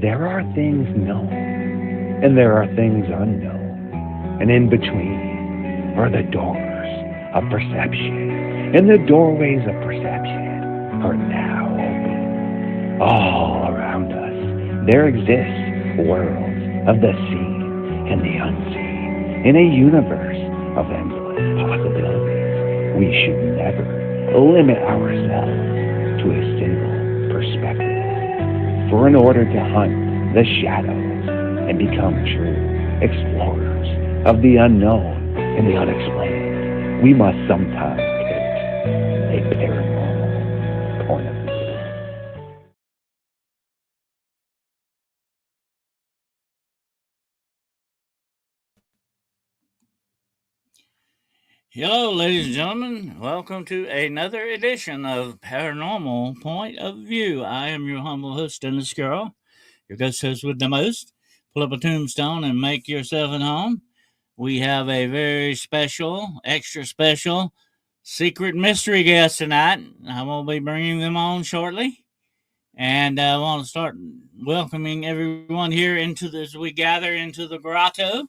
There are things known, and there are things unknown, and in between are the doors of perception, and the doorways of perception are now open. All around us, there exist worlds of the seen and the unseen, in a universe of endless possibilities. We should never limit ourselves to a single perspective. For in order to hunt the shadows and become true explorers of the unknown and the unexplained, we must sometimes take a paranormal point of view. Hello, ladies and gentlemen. Welcome to another edition of Paranormal Point of View. I am your humble host, Dennis Carroll, your ghost host with the most. Pull up a tombstone and make yourself at home. We have a very special, extra special, secret mystery guest tonight. I will be bringing them on shortly. And I want to start welcoming everyone here as we gather into the grotto.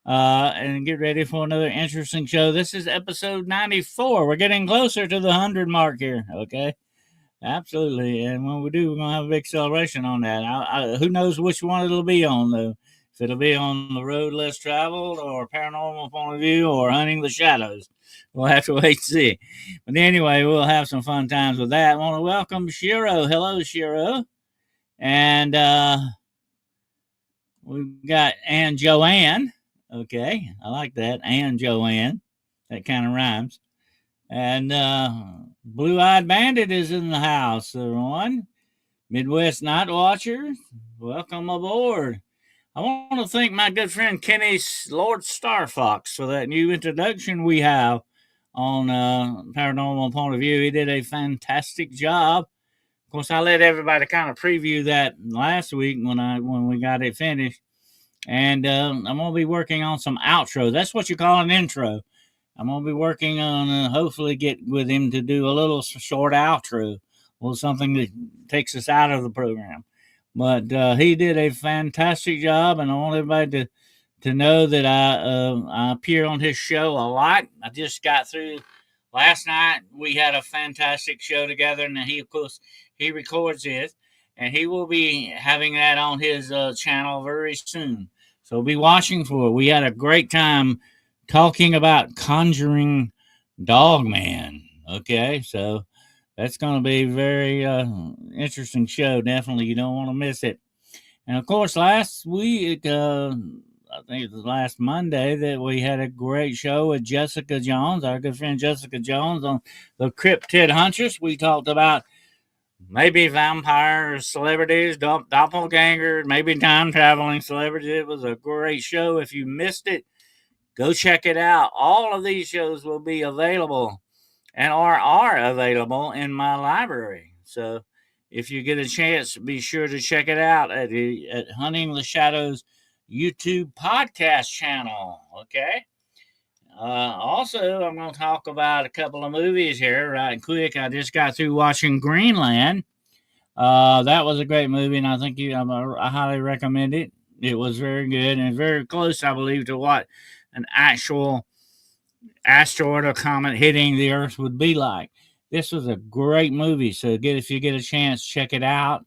And get ready for another interesting show. This is episode 94. We're getting closer to the 100 mark here, okay? Absolutely. And when we do, we're going to have a big celebration on that. Who knows which one it'll be on, though? If it'll be on the road less traveled or paranormal point of view or hunting the shadows. We'll have to wait and see. But anyway, we'll have some fun times with that. I want to welcome Shiro. Hello, Shiro. And we've got Ann Joanne. Okay, I like that. And Joanne. That kind of rhymes. And Blue Eyed Bandit is in the house, everyone. Midwest Night Watcher, welcome aboard. I want to thank my good friend Kenny Lord Starfox for that new introduction we have on Paranormal Point of View. He did a fantastic job. Of course, I let everybody kind of preview that last week when we got it finished. And I'm going to be working on some outro. That's what you call an intro. I'm going to be working on hopefully get with him to do a little short outro or something that takes us out of the program. But he did a fantastic job, and I want everybody to know that I appear on his show a lot. I just got through last night. We had a fantastic show together, and he, of course, he records it, and he will be having that on his channel very soon. So be watching for it. We had a great time talking about conjuring Dogman. Okay, so that's going to be a very interesting show. Definitely, you don't want to miss it. And of course, last week, I think it was last Monday, that we had a great show with Jessica Jones, our good friend Jessica Jones, on the Cryptid Huntress. We talked about maybe vampires, celebrities, doppelgangers, maybe time-traveling celebrities. It was a great show. If you missed it, go check it out. All of these shows will be available and are available in my library. So if you get a chance, be sure to check it out at Hunting the Shadows YouTube podcast channel. Okay. Also, I'm going to talk about a couple of movies here right quick. I just got through watching Greenland. That was a great movie, and I think I highly recommend it. It was very good and very close, I believe, to what an actual asteroid or comet hitting the Earth would be like. This was a great movie, so if you get a chance, check it out.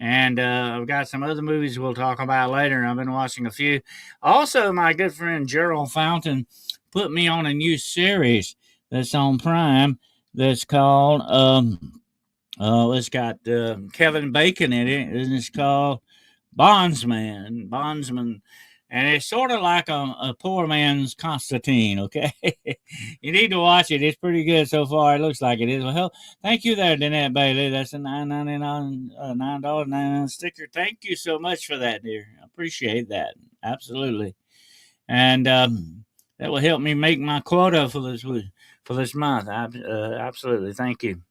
And I've got some other movies we'll talk about later. I've been watching a few. Also, my good friend Gerald Fountain put me on a new series that's on Prime that's called, it's got Kevin Bacon in it, and it's called Bondsman. And it's sort of like a poor man's Constantine, okay? You need to watch it. It's pretty good so far. It looks like it is. Well, hell, thank you there, Danette Bailey. That's a $9.99 sticker. Thank you so much for that, dear. I appreciate that. Absolutely. And that will help me make my quota for this month. Absolutely. Thank you.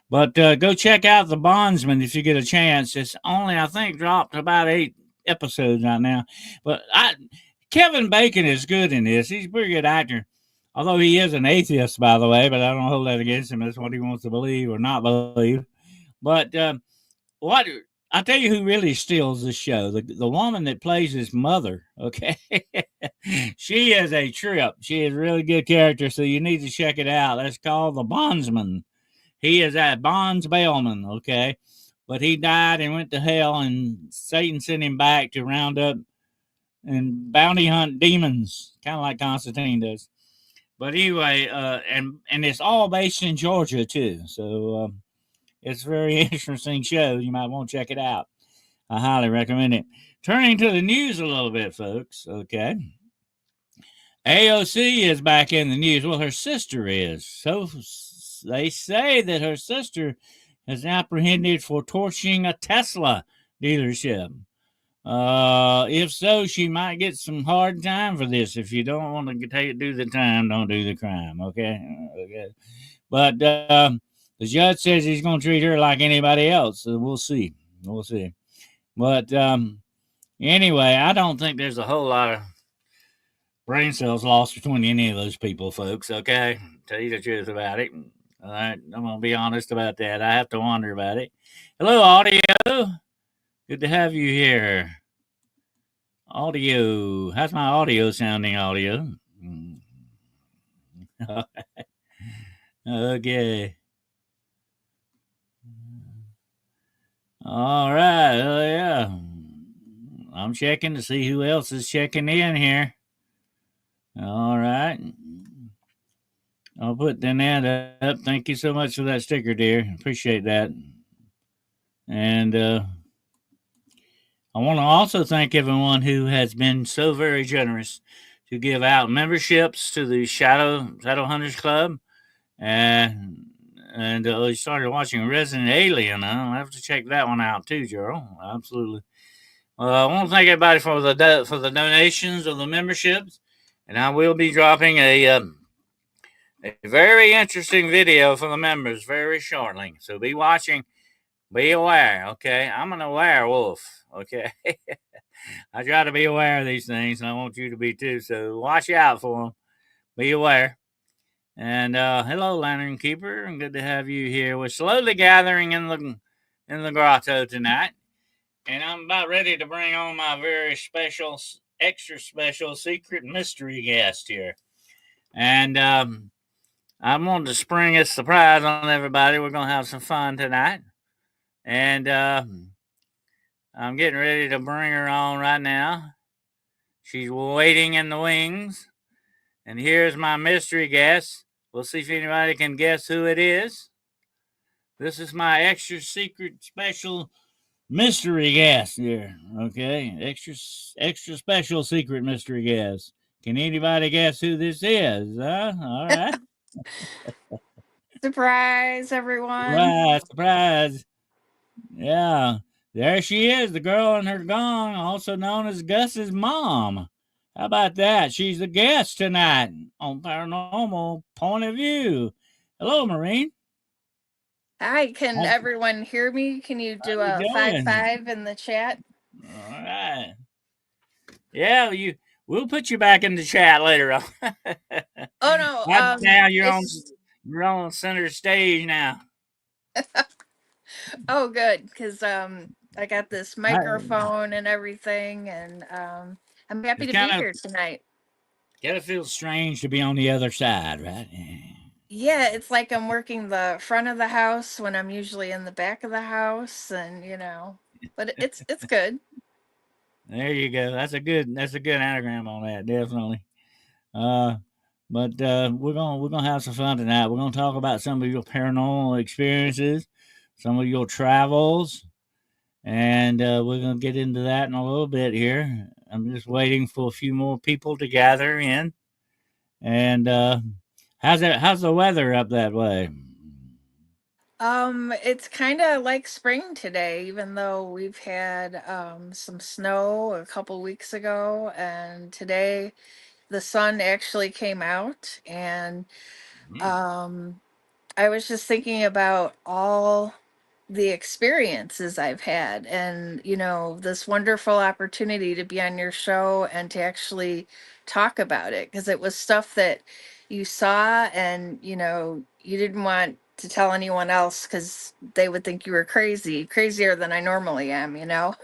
But go check out The Bondsman if you get a chance. It's only, I think, dropped about 8 episodes right now. But Kevin Bacon is good in this. He's a pretty good actor. Although he is an atheist, by the way, but I don't hold that against him. That's what he wants to believe or not believe. But what I'll tell you who really steals the show. The woman that plays his mother, okay? She is a trip. She is a really good character, so you need to check it out. That's called The Bondsman. He is a bonds bailman, okay? But he died and went to hell, and Satan sent him back to round up and bounty hunt demons, kind of like Constantine does. But anyway, and it's all based in Georgia too, so it's a very interesting show. You might want to check it out. I highly recommend it. Turning to the news a little bit, folks. Okay, AOC is back in the news. Well, her sister is. So they say that her sister is apprehended for torching a Tesla dealership. If so, she might get some hard time for this. If you don't want to do the time, don't do the crime. Okay, okay. But the judge says he's going to treat her like anybody else. So we'll see. We'll see. But anyway, I don't think there's a whole lot of brain cells lost between any of those people, folks. Okay, tell you the truth about it. All right, I'm gonna be honest about that. I have to wonder about it. Hello, audio. Good to have you here. Audio. How's my audio sounding, audio? Okay. All right. Oh, yeah. I'm checking to see who else is checking in here. All right. I'll put that up. Thank you so much for that sticker, dear. Appreciate that. And I want to also thank everyone who has been so very generous to give out memberships to the Shadow Hunters Club, and we started watching Resident Alien. I'll have to check that one out too, Gerald. Absolutely. I want to thank everybody for the donations of the memberships, and I will be dropping a very interesting video for the members very shortly. So be watching. Be aware, okay? I'm an aware wolf, okay? I try to be aware of these things, and I want you to be too. So watch out for them. Be aware. And hello, Lantern Keeper. Good to have you here. We're slowly gathering in the grotto tonight, and I'm about ready to bring on my very special, extra special, secret mystery guest here. And I wanted to spring a surprise on everybody. We're gonna have some fun tonight, and I'm getting ready to bring her on right now. She's waiting in the wings. And here's my mystery guest. We'll see if anybody can guess who it is. This is my extra secret special mystery guest here. Okay, extra special secret mystery guest. Can anybody guess who this is? All right. Surprise, everyone. Surprise, surprise. Yeah, there she is, the girl in her gong, also known as Gus's mom. How about that? She's the guest tonight on Paranormal Point of View. Hello, Maureen. Hi, can How, everyone hear me? Can you how do you a five doing? five in the chat? All right. Yeah, we'll put you back in the chat later on. Oh no, Right now it's you're on center stage now. oh good, because I got this I, microphone and everything, and I'm happy it's to be kind of here tonight. feels strange to be on the other side, right? Yeah, it's like I'm working the front of the house when I'm usually in the back of the house, and but it's good. There you go. That's a good anagram on that, definitely. Uh, but we're gonna have some fun tonight. We're gonna talk about some of your paranormal experiences, some of your travels, and we're gonna get into that in a little bit here. I'm just waiting for a few more people to gather in. And how's the weather up that way? It's kind of like spring today, even though we've had some snow a couple weeks ago, and today the sun actually came out, and Mm. um, I was just thinking about all the experiences I've had, and this wonderful opportunity to be on your show and to actually talk about it, because it was stuff that you saw, and you didn't want to tell anyone else because they would think you were crazy, crazier than I normally am, you know?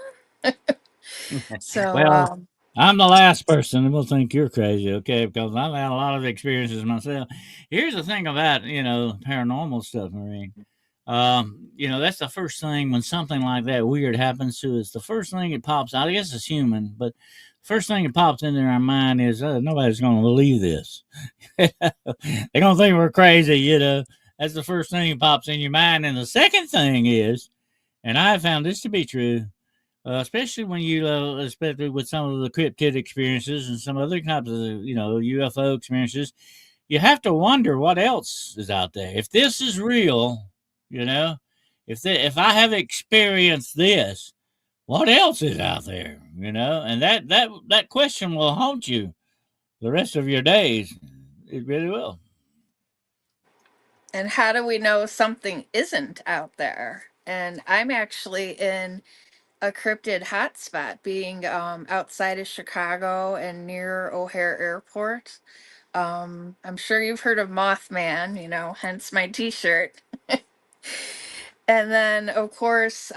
So, Well, I'm the last person that will think you're crazy, okay? Because I've had a lot of experiences myself. Here's the thing about, paranormal stuff, Maureen. That's the first thing when something like that weird happens to us. The first thing that pops out, I guess it's human, but first thing that pops into our mind is nobody's going to believe this. They're going to think we're crazy, That's the first thing that pops in your mind. And the second thing is, and I have found this to be true, especially when especially with some of the cryptid experiences and some other types of, UFO experiences, you have to wonder what else is out there. If this is real, you know, if I have experienced this, what else is out there? And that question will haunt you the rest of your days. It really will. and how do we know something isn't out there? And I'm actually in a cryptid hotspot, being outside of Chicago and near O'Hare Airport. I'm sure you've heard of Mothman, hence my T-shirt. And then, of course,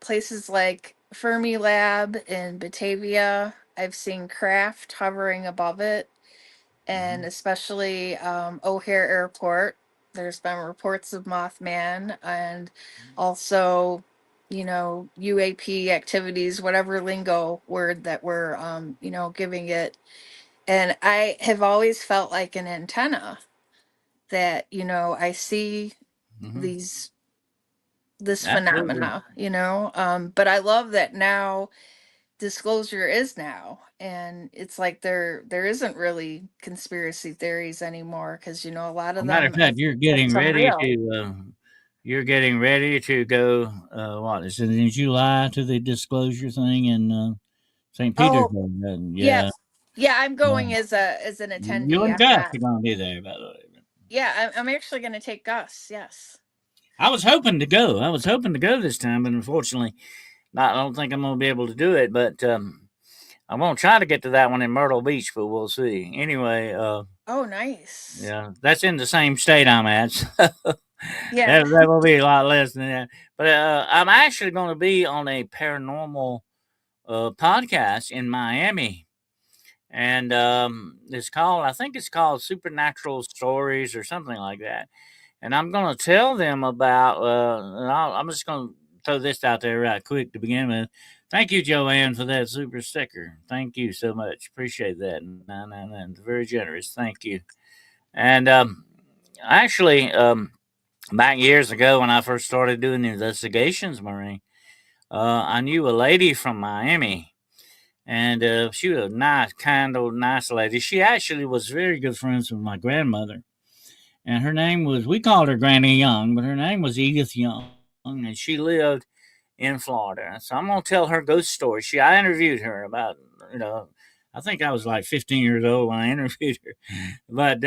places like Fermi Lab in Batavia. I've seen craft hovering above it, and Mhm. especially O'Hare Airport. There's been reports of Mothman and also, UAP activities, whatever lingo word that we're, giving it. And I have always felt like an antenna that, I see Mhm. these this Absolutely. phenomena, but I love that now disclosure is now, and it's like there isn't really conspiracy theories anymore because a lot Well, of matter of them fact, have some real. you're getting ready to go. What is it in July to the disclosure thing in St. Oh, Petersburg? Yeah, yes. Yeah, I'm yeah. going as an You attendee. and I'm Gus not. are going to be there, by the way. Yeah, I'm actually going to take Gus. Yes. I was hoping to go. I was hoping to go this time, but unfortunately, not. I don't think I'm going to be able to do it. But I'm going to try to get to that one in Myrtle Beach, but we'll see. Anyway, Oh, nice. yeah, that's in the same state I'm at. So Yeah. that will be a lot less than that. But I'm actually going to be on a paranormal podcast in Miami, and I think it's called Supernatural Stories or something like that. And I'm going to tell them about. I'm just going to throw this out there right quick to begin with. Thank you, Joanne, for that super sticker. Thank you so much. Appreciate that. 999. Very generous. Thank you. And actually, back years ago when I first started doing investigations, Marie, I knew a lady from Miami, and she was a nice, kind old, nice lady. She actually was very good friends with my grandmother, and her name was, we called her Granny Young, but her name was Edith Young, and she lived in Florida. So I'm gonna tell her ghost story. I interviewed her about, you know, I think I was like 15 years old when I interviewed her, but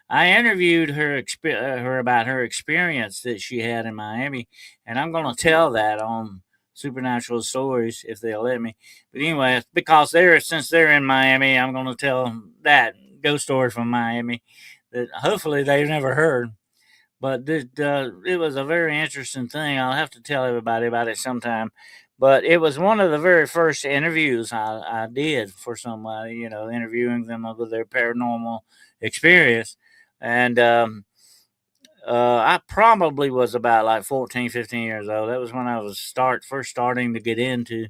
I interviewed her about her experience that she had in Miami, and I'm gonna tell that on Supernatural Stories if they'll let me. But anyway, because since they're in Miami, I'm gonna tell that ghost story from Miami that hopefully they've never heard. But it was a very interesting thing. I'll have to tell everybody about it sometime. But it was one of the very first interviews I did for somebody, interviewing them over their paranormal experience. And I probably was about like 14, 15 years old. That was when I was first starting to get into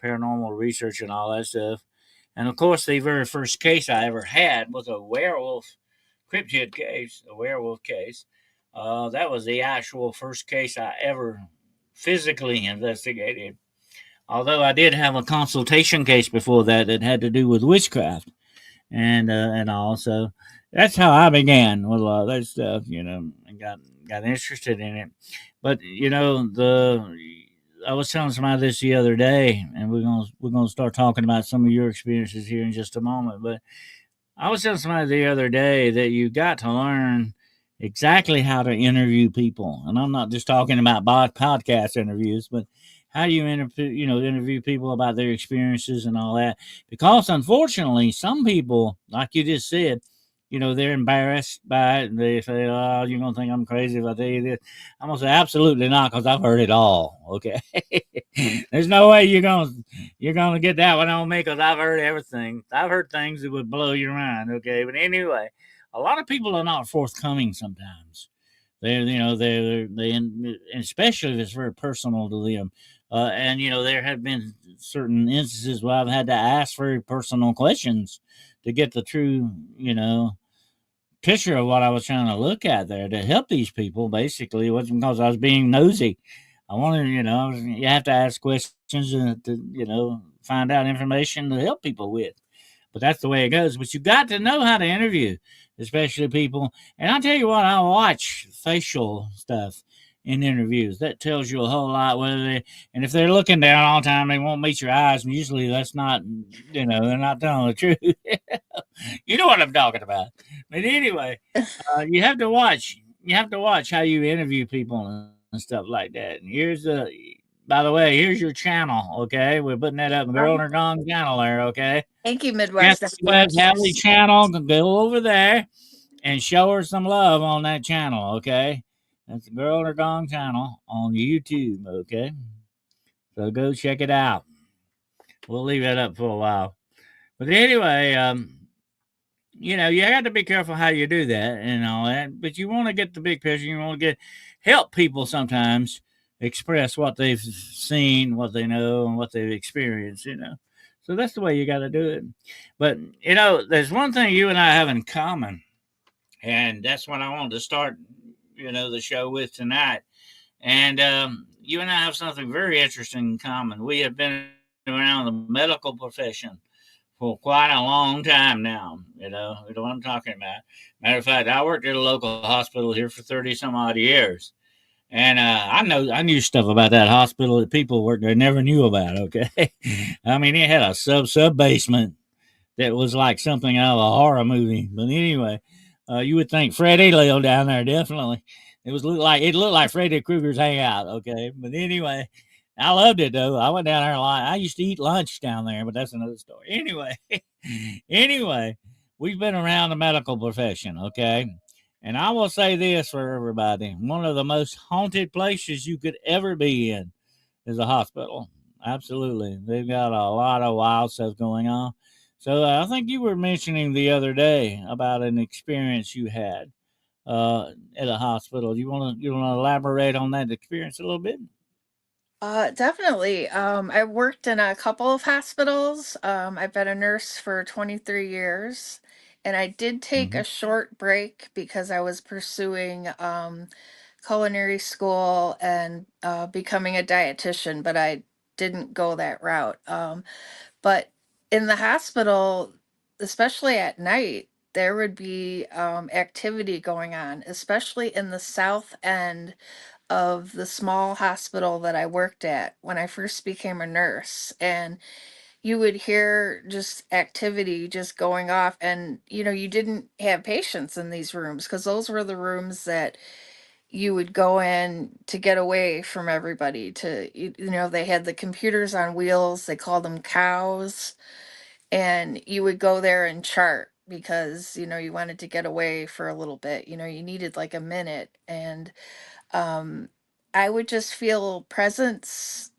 paranormal research and all that stuff. And of course, the very first case I ever had was a werewolf cryptid case, a werewolf case. That was the actual first case I ever physically investigated. Although I did have a consultation case before that that had to do with witchcraft and all. So that's how I began with a lot of that stuff, and got interested in it. But the I was telling somebody this the other day, and we're gonna start talking about some of your experiences here in just a moment. But I was telling somebody the other day that you got to learn exactly how to interview people, and I'm not just talking about podcast interviews, but how you interview people about their experiences and all that. Because unfortunately, some people, like you just said, they're embarrassed by it. And they say, "Oh, you're gonna think I'm crazy if I tell you this." I'm gonna say, "Absolutely not," because I've heard it all. Okay, there's no way you're gonna get that one on me because I've heard everything. I've heard things that would blow your mind. Okay, but anyway, a lot of people are not forthcoming sometimes. And especially if it's very personal to them. And there have been certain instances where I've had to ask very personal questions to get the true, picture of what I was trying to look at there to help these people. Basically, it wasn't because I was being nosy. I wanted, you have to ask questions to find out information to help people with. But that's the way it goes. But you got to know how to interview, especially people. And I'll tell you what, I watch facial stuff in interviews. That tells you a whole lot. And if they're looking down all the time, they won't meet your eyes. And usually that's not, they're not telling the truth. You know what I'm talking about. But anyway, you have to watch. You have to watch how you interview people and stuff like that. And by the way, here's your channel. Okay, we're putting that up. Girl in her gong channel there. Okay. Thank you, Yes, Midwest Web Hadley Express. channel. Go over there and show her some love on that channel. Okay. That's the Girl in her gong channel on YouTube. Okay. So go check it out. We'll leave that up for a while. But anyway, you have to be careful how you do that and all that. But you want to get the big picture. You want to help people sometimes express what they've seen, what they know, and what they've experienced. So that's the way you got to do it. But there's one thing you and I have in common, and that's what I wanted to start, the show with tonight. And you and I have something very interesting in common. We have been around the medical profession for quite a long time now. You know what I'm talking about. Matter of fact, I worked at a local hospital here for 30 some odd years. And I knew stuff about that hospital that people worked there never knew about. Okay, I mean it had a sub basement that was like something out of a horror movie. But anyway, you would think Freddy lived down there. Definitely, it looked like Freddy Krueger's hangout. Okay, but anyway, I loved it though. I went down there a lot. I used to eat lunch down there, but that's another story. Anyway, anyway, we've been around the medical profession. Okay. And I will say this for everybody: one of the most haunted places you could ever be in is a hospital. Absolutely. They've got a lot of wild stuff going on. So I think you were mentioning the other day about an experience you had at a hospital. You want to elaborate on that experience a little bit? Definitely. I worked in a couple of hospitals. I've been a nurse for 23 years, and I did take Hmm. a short break because I was pursuing culinary school and becoming a dietitian, but I didn't go that route. But in the hospital, especially at night, there would be activity going on, especially in the south end of the small hospital that I worked at when I first became a nurse. And you would hear just activity just going off. And, you didn't have patients in these rooms because those were the rooms that you would go in to get away from everybody. They had the computers on wheels, they called them cows. And you would go there and chart because, you wanted to get away for a little bit. You needed like a minute. And um, I would just feel presence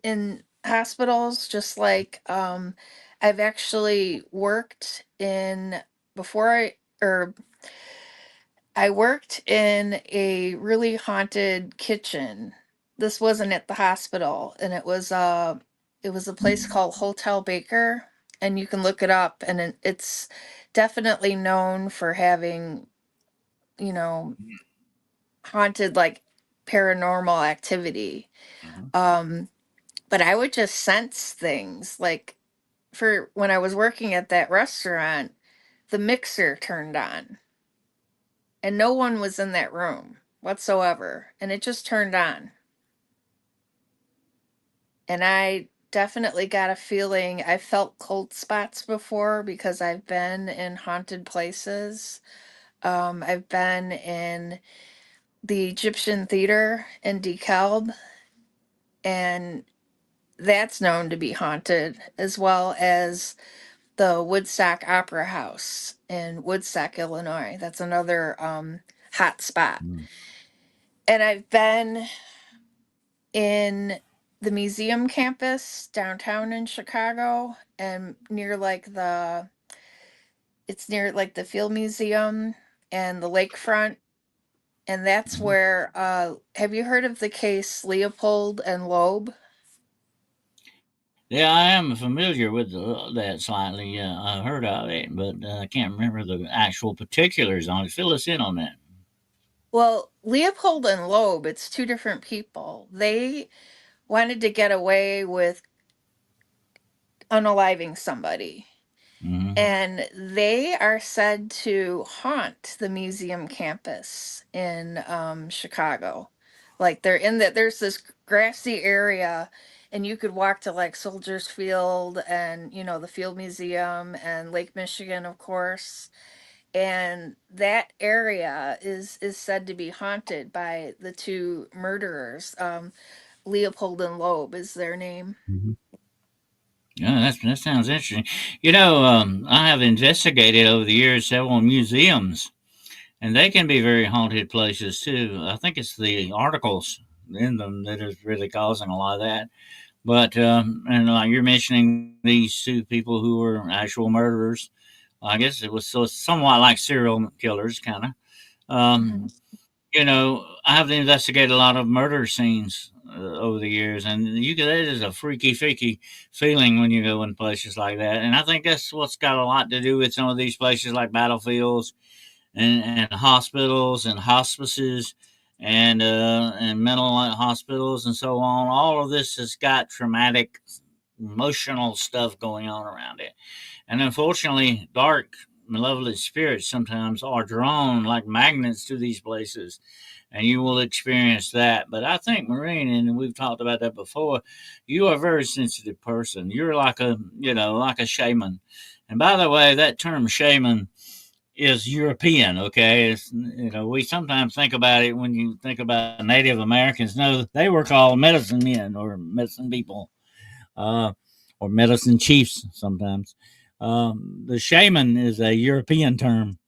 in hospitals, just like I've actually worked in before or I worked in a really haunted kitchen. This wasn't at the hospital, and it was a place called Hotel Baker, and you can look it up, and it's definitely known for having, you know, haunted like paranormal activity. Hmm. Um, but I would just sense things like for when I was working at that restaurant, the mixer turned on and no one was in that room whatsoever. And it just turned on. And I definitely got a feeling I felt cold spots before because I've been in haunted places. I've been in the Egyptian theater in DeKalb, and that's known to be haunted, as well as the Woodstock Opera House in Woodstock, Illinois. That's another hot spot. Mm. And I've been in the museum campus downtown in Chicago and near like the it's near like the Field Museum and the lakefront, and that's Mhm. where have you heard of the case Leopold and Loeb? Yeah, I am familiar with that slightly. I've heard of it, but I can't remember the actual particulars on it. Fill us in on that. Well, Leopold and Loeb, it's two different people. They wanted to get away with unaliving somebody. Hmm. And they are said to haunt the museum campus in Chicago. Like they're in that there's this grassy area and you could walk to like Soldiers Field and the Field Museum and Lake Michigan, of course. And that area is said to be haunted by the two murderers. Leopold and Loeb is their name. Hmm. Yeah, that sounds interesting. I have investigated over the years several museums, and they can be very haunted places too. I think it's the articles in them that is really causing a lot of that. But and like you're mentioning these two people who were actual murderers, I guess it was so somewhat like serial killers, kind of. Mhm. Um, I have investigated a lot of murder scenes over the years, and that is a freaky feeling when you go in places like that. And I think that's what's got a lot to do with some of these places like battlefields and hospitals and hospices and mental hospitals and so on. All of this has got traumatic, emotional stuff going on around it. And unfortunately, dark, malevolent spirits sometimes are drawn like magnets to these places, and you will experience that. But I think, Maureen, and we've talked about that before, you are a very sensitive person. You're like like a shaman. And by the way, that term shaman is European, okay? We sometimes think about it when you think about Native Americans. No, they were called medicine men or medicine people, uh, or medicine chiefs sometimes. The shaman is a European term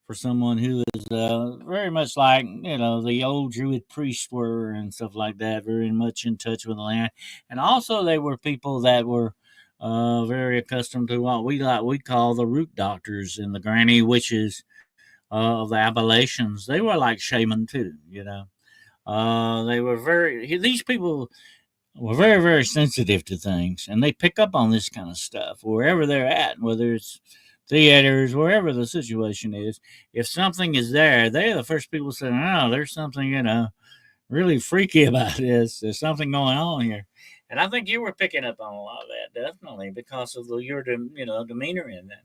for someone who is very much like the old Druid priests were and stuff like that, very much in touch with the land, and also they were people that were very accustomed to what we call the root doctors and the granny witches of the Appalachians. They were like shaman too, they were these people were very, very sensitive to things, and they pick up on this kind of stuff wherever they're at, whether it's theaters, wherever the situation is. If something is there, they're the first people saying, "Oh, there's something really freaky about this. There's something going on here." And I think you were picking up on a lot of that, definitely, because of your demeanor in that.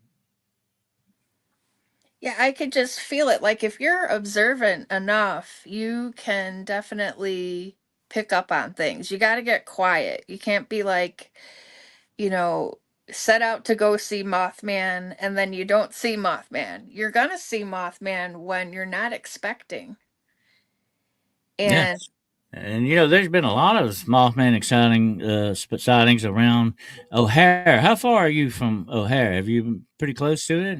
Yeah, I could just feel it. Like if you're observant enough, you can definitely pick up on things. You got to get quiet. You can't be like, you know, set out to go see Mothman and then you don't see Mothman. You're going to see Mothman when you're not expecting. Yeah. And And there's been a lot of Mothman sightings around O'Hare. How far are you from O'Hare? Have you been pretty close to it?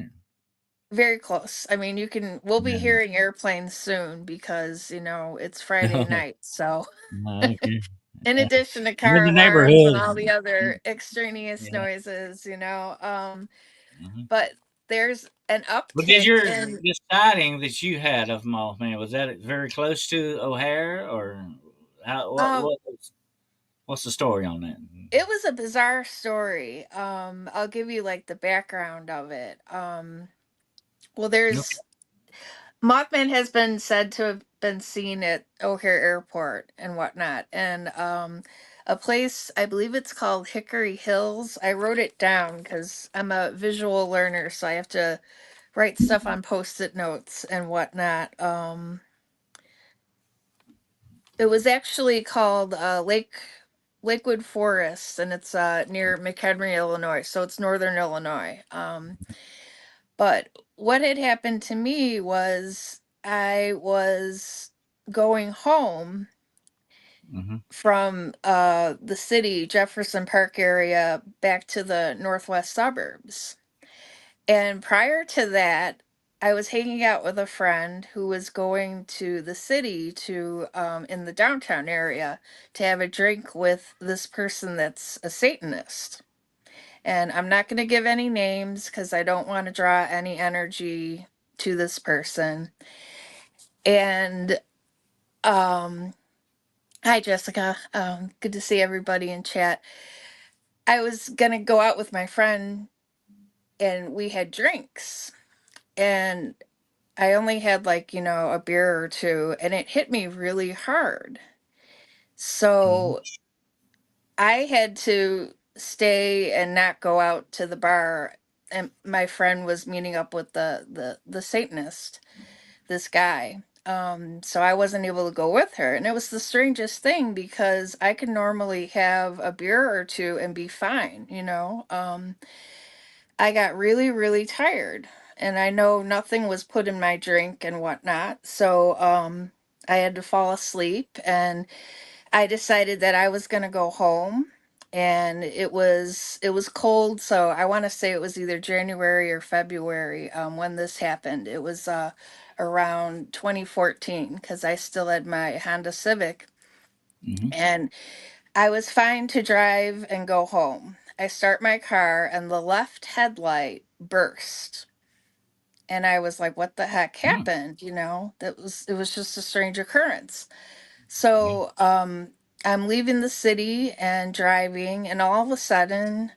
very close. I mean, we'll be Yeah. hearing airplanes soon because, it's Friday Oh, night. So, okay. in Yeah. addition to I'm in car the alarms and neighborhood. all the other extraneous Yeah. noises, Mhm. but there's an But did uptick your in the sighting that you had of Mothman, was that very close to O'Hare, or how? um What's the story on that? it was a bizarre story. I'll give you like the background of it. Well, Okay. there's Mothman has been said to have been seen at O'Hare Airport and whatnot, and a place I believe it's called Hickory Hills. I wrote it down because I'm a visual learner, so I have to write stuff on post-it notes and whatnot. It was actually called Lakewood Forest, and it's near McHenry, Illinois. So it's northern Illinois. But what had happened to me was I was going home Hmm. from the city, Jefferson Park area, back to the northwest suburbs. And prior to that, I was hanging out with a friend who was going to the city to in the downtown area to have a drink with this person that's a Satanist. And I'm not going to give any names because I don't want to draw any energy to this person. And hi, Jessica. Good to see everybody in chat. I was going to go out with my friend and we had drinks. And I only had like, a beer or two, and it hit me really hard. Mhm. So I had to stay and not go out to the bar. And my friend was meeting up with the Satanist, this guy. So I wasn't able to go with her. And it was the strangest thing because I can normally have a beer or two and be fine. I got really, really tired. And I know nothing was put in my drink and whatnot. So I had to fall asleep and I decided that I was gonna go home. And it was cold, so I want to say it was either January or February when this happened. It was around 2014 because I still had my Honda Civic, Mhm. and I was fine to drive and go home. I start my car and the left headlight burst. And I was like, what the heck Mm. happened? It was just a strange occurrence. Yeah. So I'm leaving the city and driving, and all of a sudden,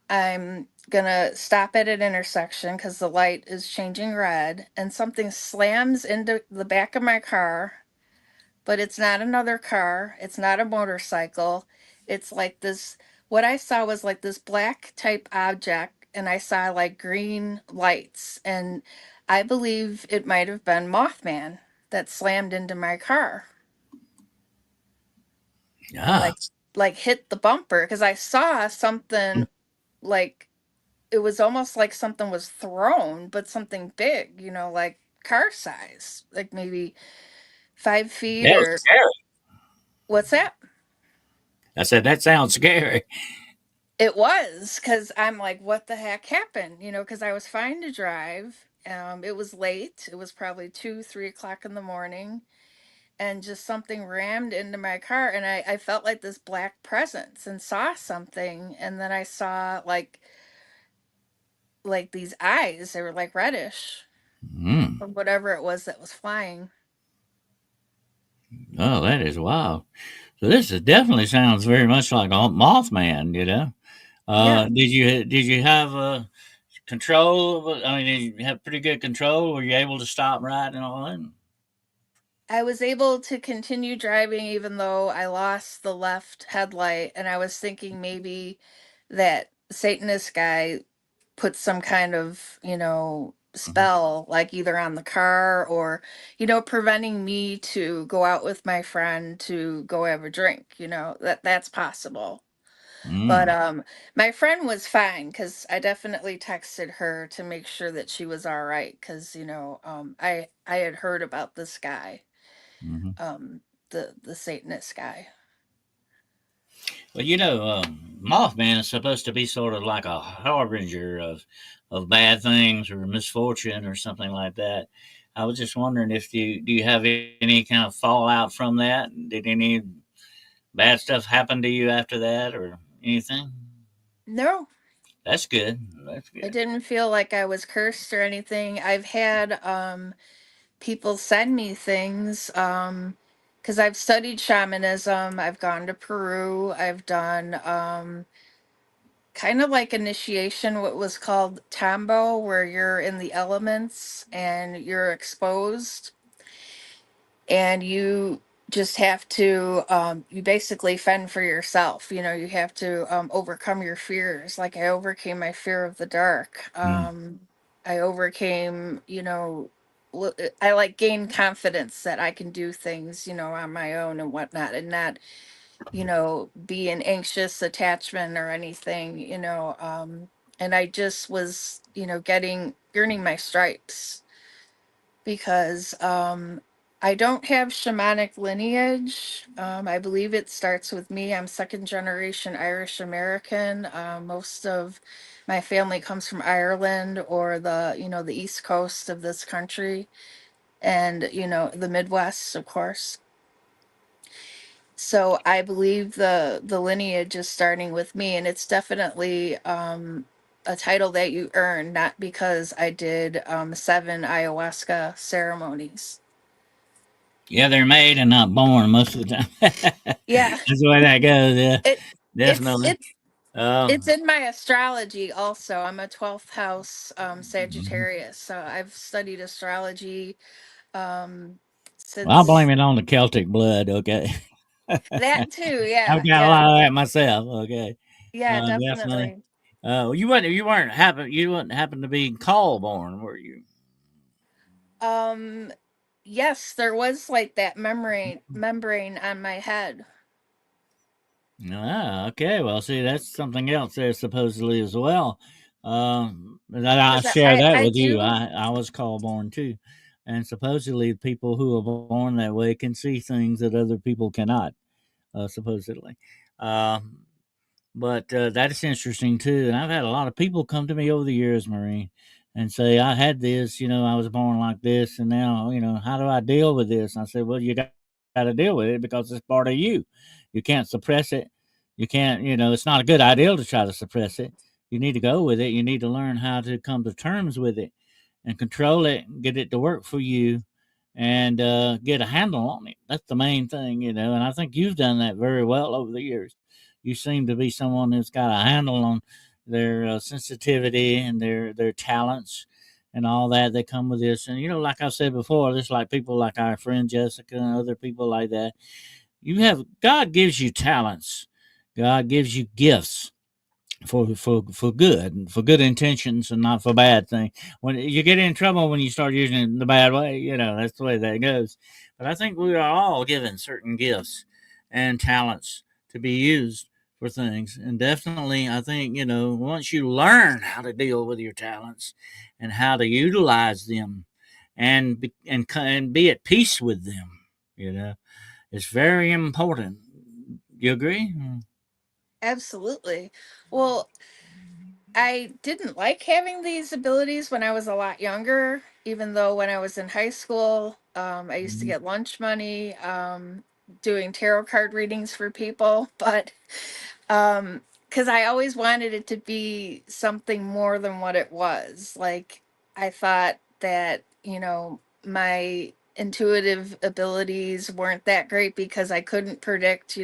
I'm gonna stop at an intersection because the light is changing red, and something slams into the back of my car. But it's not another car, it's not a motorcycle. It's like this. What I saw was like this black type object, and I saw like green lights, and I believe it might have been Mothman that slammed into my car, Ah. like hit the bumper because I saw something like it was almost like something was thrown, but something big, like car size, like maybe 5 feet That was or scary. what's that? I said that sounds scary. It was because I'm like, what the heck happened? Because I was fine to drive. It was late. It was probably 2, 3 o'clock in the morning, and just something rammed into my car, and I felt like this black presence and saw something, and then I saw like these eyes. They were like reddish Mm. from whatever it was that was flying. Oh, that is wild. So this is definitely sounds very much like a Mothman. Yeah. Did you have control? I mean, did you have pretty good control? Were you able to stop right and all that? I was able to continue driving even though I lost the left headlight, and I was thinking maybe that Satanist guy put some kind of, Mhm. spell like either on the car or, preventing me to go out with my friend to go have a drink, that's possible. But Mm. my friend was fine cuz I definitely texted her to make sure that she was all right cuz I had heard about this guy, Hmm. um the Satanist guy. Well, Mothman is supposed to be sort of like a harbinger of bad things or misfortune or something like that. I was just wondering if you do you have any kind of fallout from that? Did any bad stuff happen to you after that or anything? No, That's good. That's I good. didn't feel like I was cursed or anything. I've had people send me things because I've studied shamanism. I've gone to Peru. I've done kind of like initiation, what was called tambo, where you're in the elements and you're exposed, and you just have to you basically fend for yourself. You have to overcome your fears. Like I overcame my fear of the dark. Mm. I overcame, I like gained confidence that I can do things, on my own and whatnot, and not, be an anxious attachment or anything, and I just was, earning my stripes because I don't have shamanic lineage. I believe it starts with me. I'm second generation Irish American. Most of my family comes from Ireland or the East Coast of this country, and the Midwest, of course. So I believe the lineage is starting with me, and it's definitely a title that you earn, not because I did 7 ayahuasca ceremonies. Yeah, they're made and not born most of the time. Yeah, That's the way that goes. Yeah, it it's definitely. it's Oh, it's in my astrology also. I'm a 12th house mhm. Sagittarius, so I've studied astrology um, Well, I blame since it on the Celtic blood. Okay, that too. I've Yeah, got a yeah, lot of that myself. Okay, yeah, definitely. definitely. You wouldn't happen to be call born, were you? Um, yes, there was like that membrane on my head. Ah, okay. Well, see, that's something else there supposedly as well. That I Because share I that I with you. do. I was call born too, and supposedly people who are born that way can see things that other people cannot. Supposedly. Um, but that is interesting too. And I've had a lot of people come to me over the years, Marie, and say, I had this, I was born like this, and now, how do I deal with this? And I said, well, you got to deal with it because it's part of you. You can't suppress it. You can't, it's not a good idea to try to suppress it. You need to go with it. You need to learn how to come to terms with it and control it, and get it to work for you, and get a handle on it. That's the main thing, And I think you've done that very well over the years. You seem to be someone who's got a handle on their sensitivity and their talents and all that come with this. And like I said before, just like people like our friend Jessica and other people like that, God gives you talents. God gives you gifts for good and for good intentions and not for bad things. When you get in trouble when you start using it in the bad way, that's the way that goes. But I think we are all given certain gifts and talents to be used for things. And definitely I think, once you learn how to deal with your talents and how to utilize them and be at peace with them, you know, it's very important. You agree? Absolutely. Well, I didn't like having these abilities when I was a lot younger, even though when I was in high school, I used to Mhm. get lunch money doing tarot card readings for people. But because I always wanted it to be something more than what it was. Like, I thought that, my intuitive abilities weren't that great because I couldn't predict,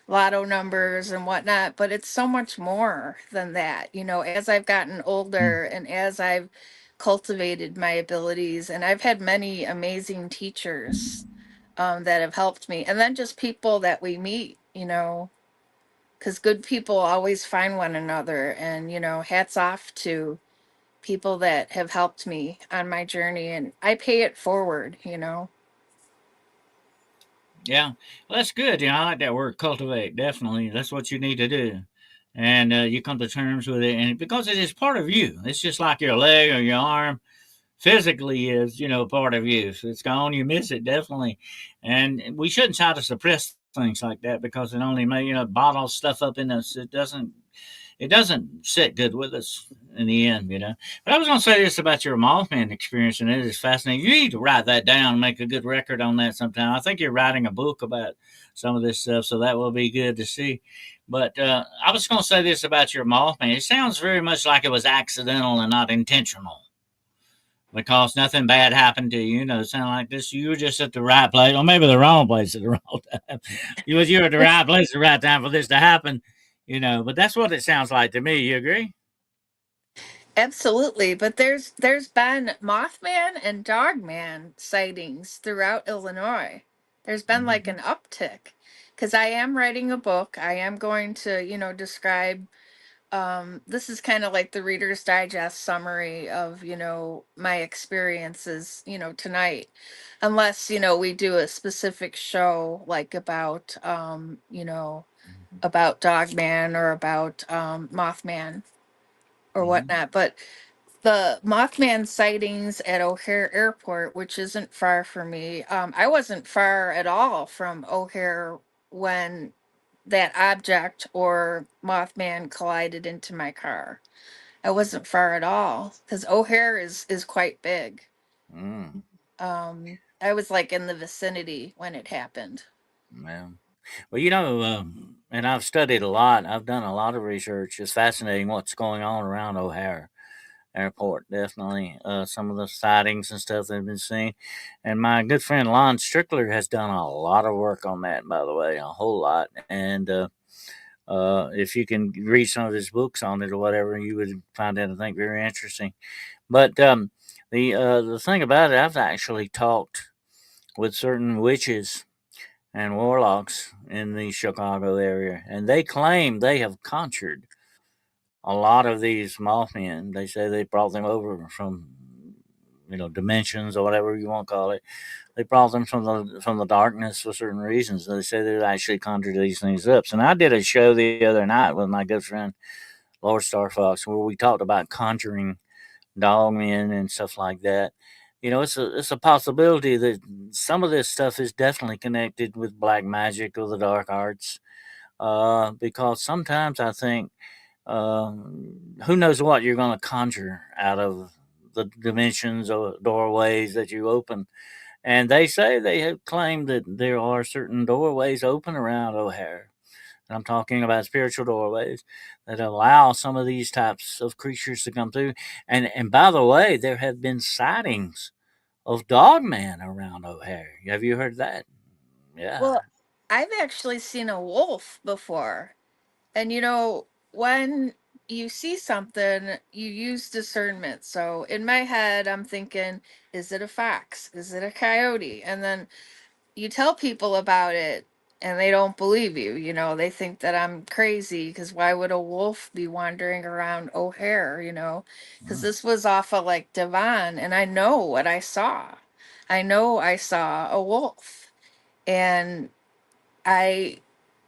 lotto numbers and whatnot. But it's so much more than that. As I've gotten older and as I've cultivated my abilities, and I've had many amazing teachers that have helped me, and then just people that we meet, because good people always find one another. And hats off to people that have helped me on my journey, and I pay it forward. Yeah, well, that's good. I like that word cultivate. Definitely, that's what you need to do, and you come to terms with it, and because it is part of you. It's just like your leg or your arm physically is, part of you. So it's gone, you miss it definitely, and we shouldn't try to suppress things like that because it only may, bottle stuff up in us. It doesn't sit good with us in the end. But I was going to say this about your Mothman experience, and it is fascinating. You need to write that down and make a good record on that sometime. I think you're writing a book about some of this stuff, so that will be good to see. But I was going to say this about your Mothman. It sounds very much like it was accidental and not intentional because nothing bad happened to you. It sounded like this. You were just at the right place, or maybe the wrong place at the wrong time. You were at the right place at the right time for this to happen. But that's what it sounds like to me. You agree? Absolutely. But there's been Mothman and Dogman sightings throughout Illinois. There's been like Mhm. an uptick, because I am writing a book. I am going to describe, this is kind of like the Reader's Digest summary of my experiences tonight, unless we do a specific show like about Dogman or about Mothman or Mhm. whatnot. But the Mothman sightings at O'Hare Airport, which isn't far from me. I wasn't far at all from O'Hare when that object or Mothman collided into my car. I wasn't far at all because O'Hare is quite big. Mm, I was like in the vicinity when it happened. yeah. Well, and I've studied a lot. I've done a lot of research. It's fascinating what's going on around O'Hare Airport. Definitely, some of the sightings and stuff that have been seen. And my good friend Lon Strickler has done a lot of work on that, by the way, a whole lot. And if you can read some of his books on it or whatever, you would find that I think very interesting. But the thing about it, I've actually talked with certain witches and warlocks in the Chicago area, and they claim they have conjured a lot of these Mothmen. They say they brought them over from dimensions or whatever you want to call it. They brought them from the darkness for certain reasons. They say they actually conjured these things up. And I did a show the other night with my good friend Lord Star Fox where we talked about conjuring dogmen and stuff like that. It's a possibility that some of this stuff is definitely connected with black magic or the dark arts. Because sometimes I think who knows what you're going to conjure out of the dimensions or doorways that you open. And they say they have claimed that there are certain doorways open around O'Hare. And I'm talking about spiritual doorways that allow some of these types of creatures to come through. And by the way, there have been sightings of Dogman around O'Hare. Have you heard that? Yeah. Well, I've actually seen a wolf before. And when you see something, you use discernment. So in my head, I'm thinking, is it a fox? Is it a coyote? And then you tell people about it and they don't believe you. They think that I'm crazy because why would a wolf be wandering around O'Hare, Because Mm. this was off of like Devon and I know what I saw. I know I saw a wolf. And I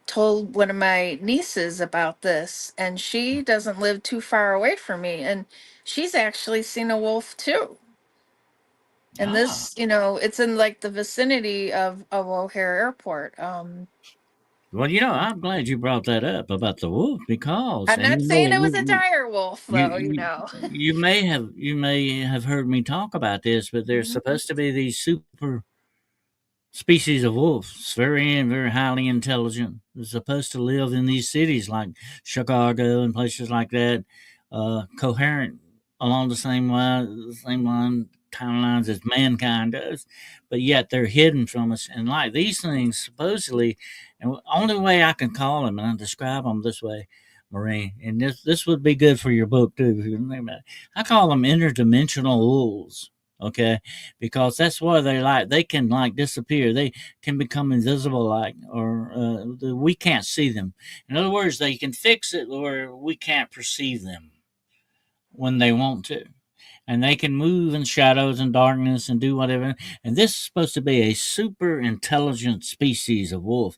told one of my nieces about this, and she doesn't live too far away from me, and she's actually seen a wolf too. And Ah. this, it's in like the vicinity of O'Hare Airport. Well, I'm glad you brought that up about the wolf because, I'm and not you know, saying it was a dire wolf, you though. you you may have heard me talk about this, but there's Mhm. supposed to be these super species of wolves, very highly intelligent. They're supposed to live in these cities like Chicago and places like that, coherent along the same line timelines as mankind does, but yet they're hidden from us. And like these things, supposedly, and the only way I can call them and I describe them this way, Maureen, and this would be good for your book too. If you think about it. I call them interdimensional wolves. Okay, because that's why they can like disappear, they can become invisible, like, or we can't see them. In other words, they can fix it where we can't perceive them when they want to, and they can move in shadows and darkness and do whatever. And this is supposed to be a super intelligent species of wolf,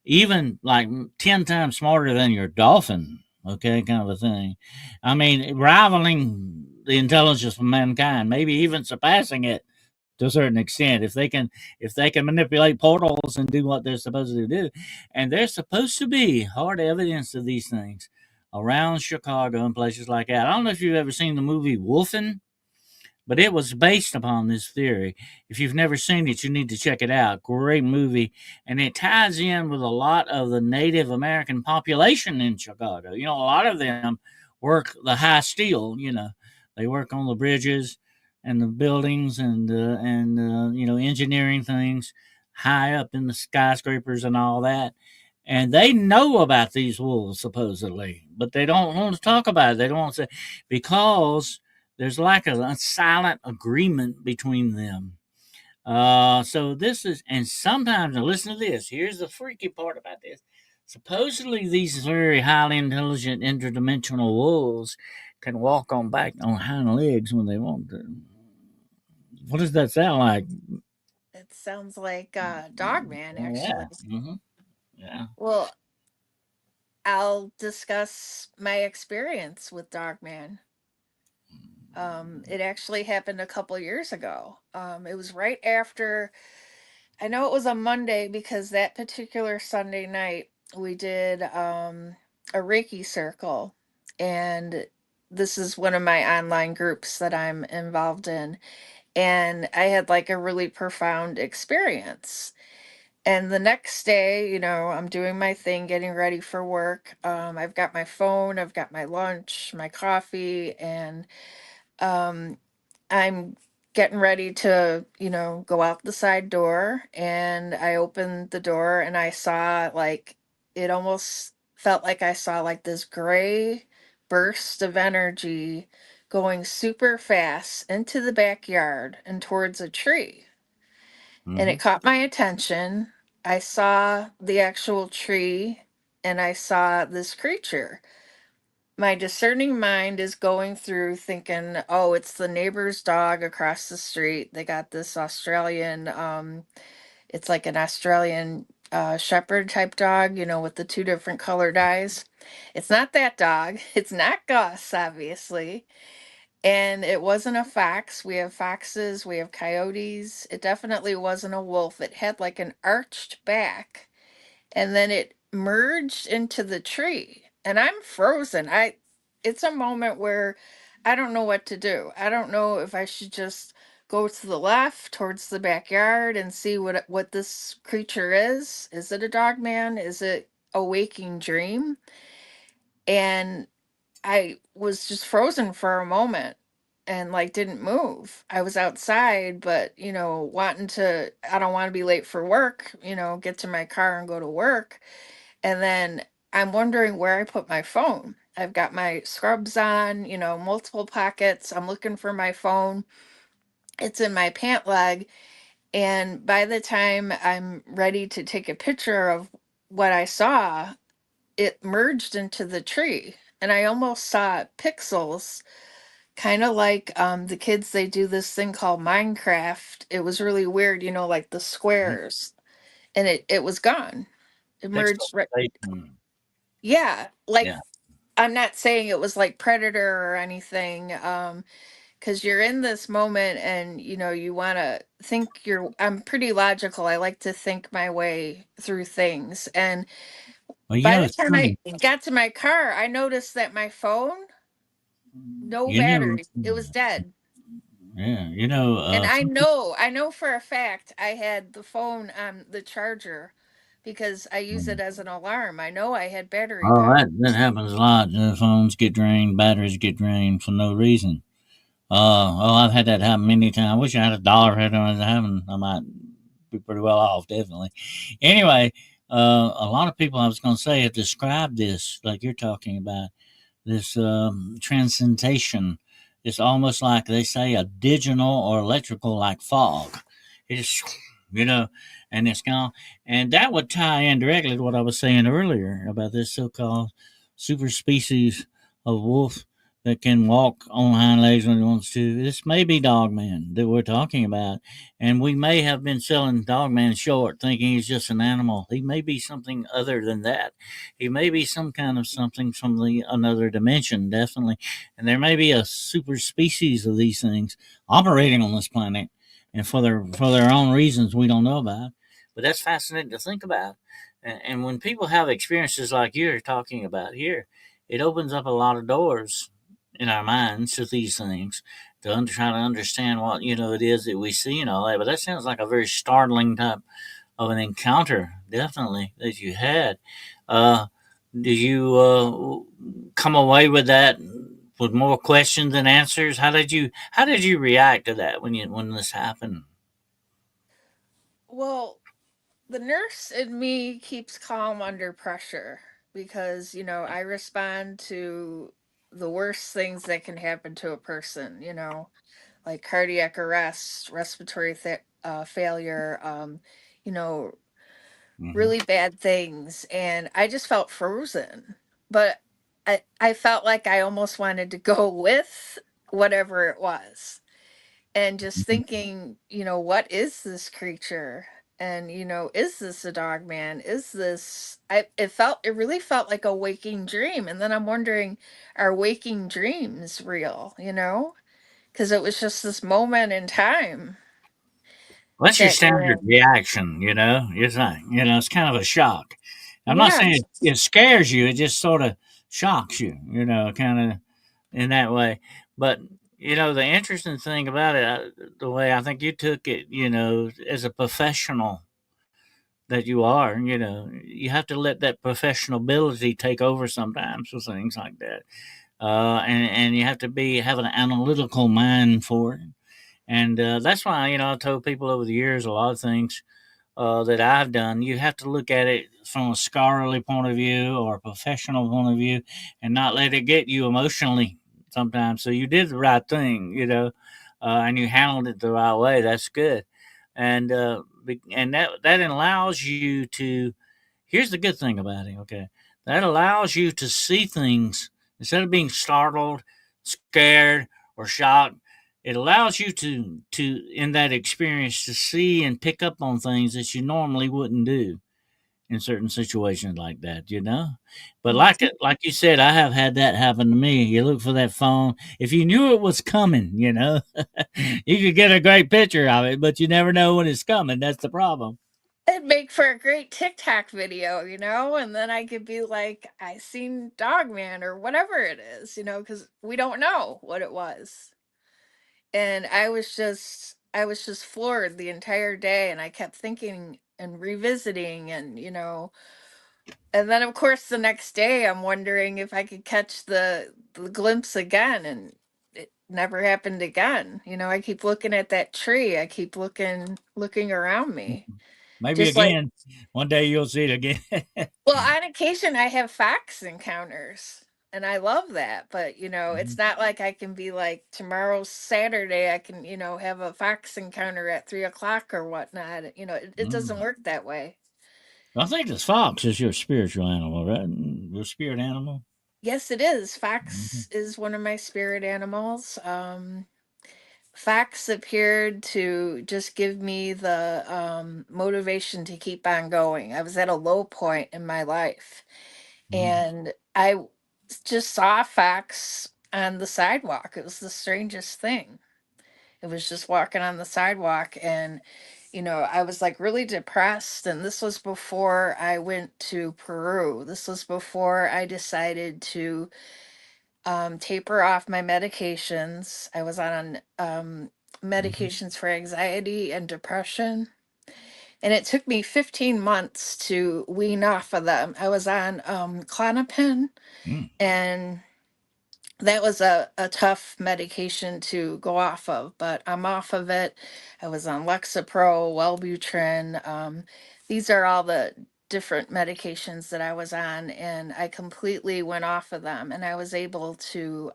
even like 10 times smarter than your dolphin. Okay, kind of a thing. I mean, rivaling the intelligence of mankind, maybe even surpassing it to a certain extent. If they can manipulate portals and do what they're supposed to do, and there's supposed to be hard evidence of these things around Chicago and places like that. I don't know if you've ever seen the movie Wolfen, but it was based upon this theory. If you've never seen it, you need to check it out. Great movie, and it ties in with a lot of the Native American population in Chicago. A lot of them work the high steel. They work on the bridges and the buildings and engineering things high up in the skyscrapers and all that. And they know about these wolves supposedly, but they don't want to talk about it. They don't want to say because there's like a silent agreement between them. So this is, and sometimes, now listen to this. Here's the freaky part about this. Supposedly, these very highly intelligent interdimensional wolves can walk on hind legs when they want to. What does that sound like? It sounds like Dogman, Yeah. actually. Yeah. Well, I'll discuss my experience with Dogman. It actually happened a couple years ago. It was right after, I know it was a Monday because that particular Sunday night we did a Reiki circle. And this is one of my online groups that I'm involved in. And I had like a really profound experience. And the next day, I'm doing my thing, getting ready for work. I've got my phone, I've got my lunch, my coffee, and um, I'm getting ready to, go out the side door. And I opened the door and I saw like, it almost felt like I saw like this gray burst of energy going super fast into the backyard and towards a tree. And Mm-hmm. it caught my attention. I saw the actual tree and I saw this creature. My discerning mind is going through thinking, oh, it's the neighbor's dog across the street. They got this Australian, it's like an Australian shepherd type dog, with the two different colored eyes. It's not that dog. It's not Gus, obviously. And it wasn't a fox. We have foxes, we have coyotes. It definitely wasn't a wolf. It had like an arched back and then it merged into the tree. And I'm frozen. It's a moment where I don't know what to do. I don't know if I should just go to the left towards the backyard and see what this creature is. Is it a dog man? Is it a waking dream? And I was just frozen for a moment and like didn't move. I was outside, but wanting to, I don't want to be late for work, get to my car and go to work. And then I'm wondering where I put my phone. I've got my scrubs on, multiple pockets. I'm looking for my phone. It's in my pant leg. And by the time I'm ready to take a picture of what I saw, it merged into the tree. And I almost saw pixels, kind of like the kids, they do this thing called Minecraft. It was really weird, like the squares. And it was gone. It merged right. Pixelation. Yeah, like Yeah. I'm not saying it was like Predator or anything, because you're in this moment and you want to think I'm pretty logical. I like to think my way through things. And Well, by the it's time I funny. got to my car, I noticed that my phone, no You know, battery, it was dead. yeah, And I some know, I know for a fact I had the phone on the charger because I use people. it as an alarm. I know I had battery Oh, power. that happens a lot. Phones get drained, batteries get drained for no reason. I've had that happen many times. I wish I had a dollar for it when it happened. I might be pretty well off, definitely. Anyway, a lot of people, I was going to say, have described this like you're talking about this transcendentation. It's almost like they say a digital or electrical like fog. It's you know, and it's gone. And that would tie in directly to what I was saying earlier about this so-called super species of wolf that can walk on hind legs when it wants to. This may be Dogman that we're talking about, and we may have been selling Dogman short, thinking he's just an animal. He may be something other than that. He may be some kind of something from the another dimension, definitely, and there may be a super species of these things operating on this planet, and for their own reasons we don't know about. But that's fascinating to think about. And when people have experiences like you're talking about here, it opens up a lot of doors in our minds to these things to try to understand what it is that we see and all that. But that sounds like a very startling type of an encounter, definitely that you had. Uh, did you come away with that with more questions than answers? How did you react to that when this happened? Well, the nurse in me keeps calm under pressure because, I respond to the worst things that can happen to a person, like cardiac arrest, respiratory failure, you know, Hmm. really bad things. And I just felt frozen. But I felt like I almost wanted to go with whatever it was and just thinking, what is this creature? And is this a dog man? Is this it really felt like a waking dream. And then I'm wondering, are waking dreams real, because it was just this moment in time That's your that you're standard in. reaction, you know? It's like, you know, it's kind of a shock. I'm not saying Yes, it scares you, it just sort of shocks you, you know, kind of in that way. But, you know, the interesting thing about it, the way I think you took it, you know, as a professional that you are, you know, you have to let that professional ability take over sometimes with things like that. And you have to have an analytical mind for it. And that's why, you know, I've told people over the years a lot of things that I've done. You have to look at it from a scholarly point of view or a professional point of view and not let it get you emotionally sometimes. So you did the right thing, you know, and you handled it the right way. That's good. And, and that allows you to, here's the good thing about it, okay? That allows you to see things instead of being startled, scared, or shocked. It allows you to in that experience to see and pick up on things that you normally wouldn't do in certain situations like that, you know. But like you said, I have had that happen to me. You look for that phone. If you knew it was coming, you know, you could get a great picture of it, but you never know when it's coming. That's the problem. it'd make for a great TikTok video, you know, and then I could be like, I seen Dogman or whatever it is, you know, because we don't know what it was. And I was just floored the entire day, and I kept thinking and revisiting, and and then of course the next day I'm wondering if I could catch the glimpse again, and it never happened again. I keep looking at that tree. I keep looking around me. Maybe Just like, again, one day you'll see it again. well, on occasion I have fox encounters, and I love that, but it's Mhm, not like I can be like, tomorrow's Saturday, I can, have a fox encounter at 3 o'clock or whatnot. It doesn't mm. work that way. I think this fox is your spiritual animal, right? Your spirit animal. Yes, it is. Mhm, Fox is one of my spirit animals. Fox appeared to just give me the motivation to keep on going. I was at a low point in my life, mhm, and I just saw a fox on the sidewalk. It was the strangest thing. It was just walking on the sidewalk, and I was like really depressed. And this was before I went to Peru. This was before I decided to taper off my medications. I was on mhm, medications for anxiety and depression. And it took me 15 months to wean off of them. I was on Clonopin, mm. and that was a tough medication to go off of, but I'm off of it. I was on Lexapro, Wellbutrin. These are all the different medications that I was on, and I completely went off of them. And I was able to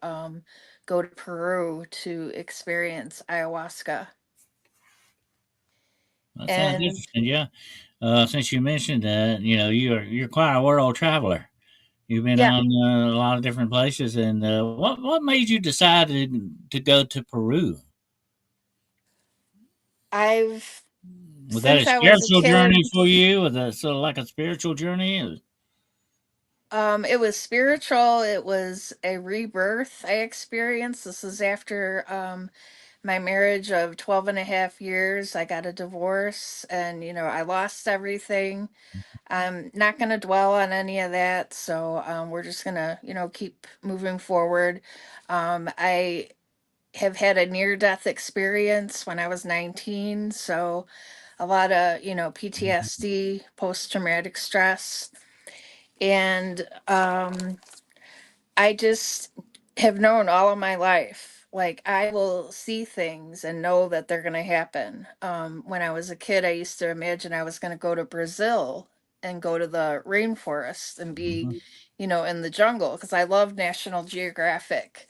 go to Peru to experience ayahuasca. That sounds And interesting. Yeah. Since you mentioned that, you know, you're quite a world traveler. You've been yeah, on a lot of different places, and what made you decide to go to Peru? I've, Was that a since I was a spiritual kid, journey for you? Was that sort of like a spiritual journey? it was spiritual. It was a rebirth I experienced. This is after my marriage of 12 and a half years. I got a divorce, and I lost everything. I'm not going to dwell on any of that, so we're just going to keep moving forward. I have had a near death experience when I was 19, so a lot of PTSD, post traumatic stress. And I just have known all of my life. Like, I will see things and know that they're going to happen. When I was a kid, I used to imagine I was going to go to Brazil and go to the rainforest and be, Mhm. in the jungle, because I love National Geographic.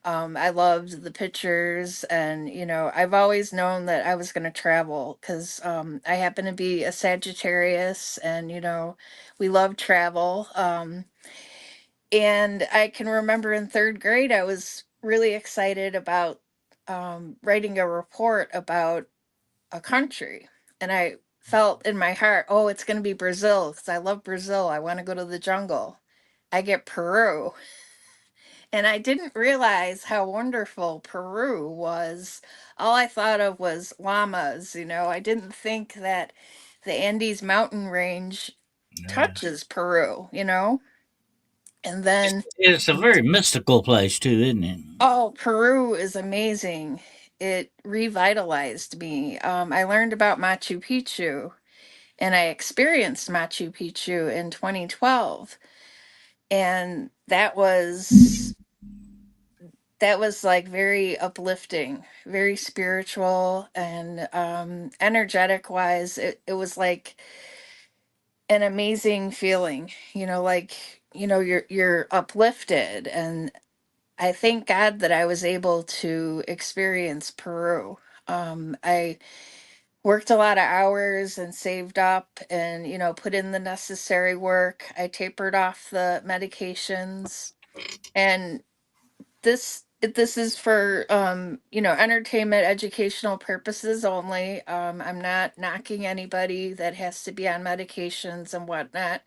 I loved the pictures, and I've always known that I was going to travel, because I happen to be a Sagittarius, and we love travel. And I can remember in third grade, I was really excited about writing a report about a country. And I felt in my heart, oh, it's going to be Brazil, because I love Brazil. I want to go to the jungle. I get Peru. And I didn't realize how wonderful Peru was. All I thought of was llamas, you know. I didn't think that the Andes mountain range Yeah. touches Peru, you know. And then, It's a very mystical place too, isn't it? oh, Peru is amazing. It revitalized me. I learned about Machu Picchu and I experienced Machu Picchu in 2012. And that was like very uplifting, very spiritual, and energetic wise, it was like an amazing feeling, you know, like, you know, you're uplifted. And I thank God that I was able to experience Peru. I worked a lot of hours and saved up and, you know, put in the necessary work. I tapered off the medications, and this is for you know, entertainment educational purposes only. I'm not knocking anybody that has to be on medications and whatnot.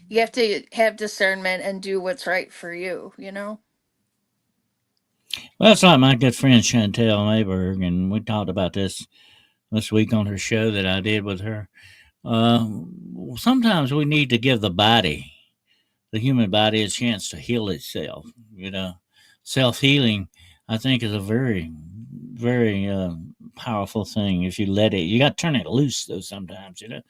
You have to have discernment and do what's right for you, you know. Well, that's like my good friend Chantel Mayberg, and we talked about this week on her show that I did with her. Uh, Sometimes we need to give the human body, a chance to heal itself. You know, self healing, I think, is a very powerful thing. If you let it, you got to turn it loose, though, sometimes, you know.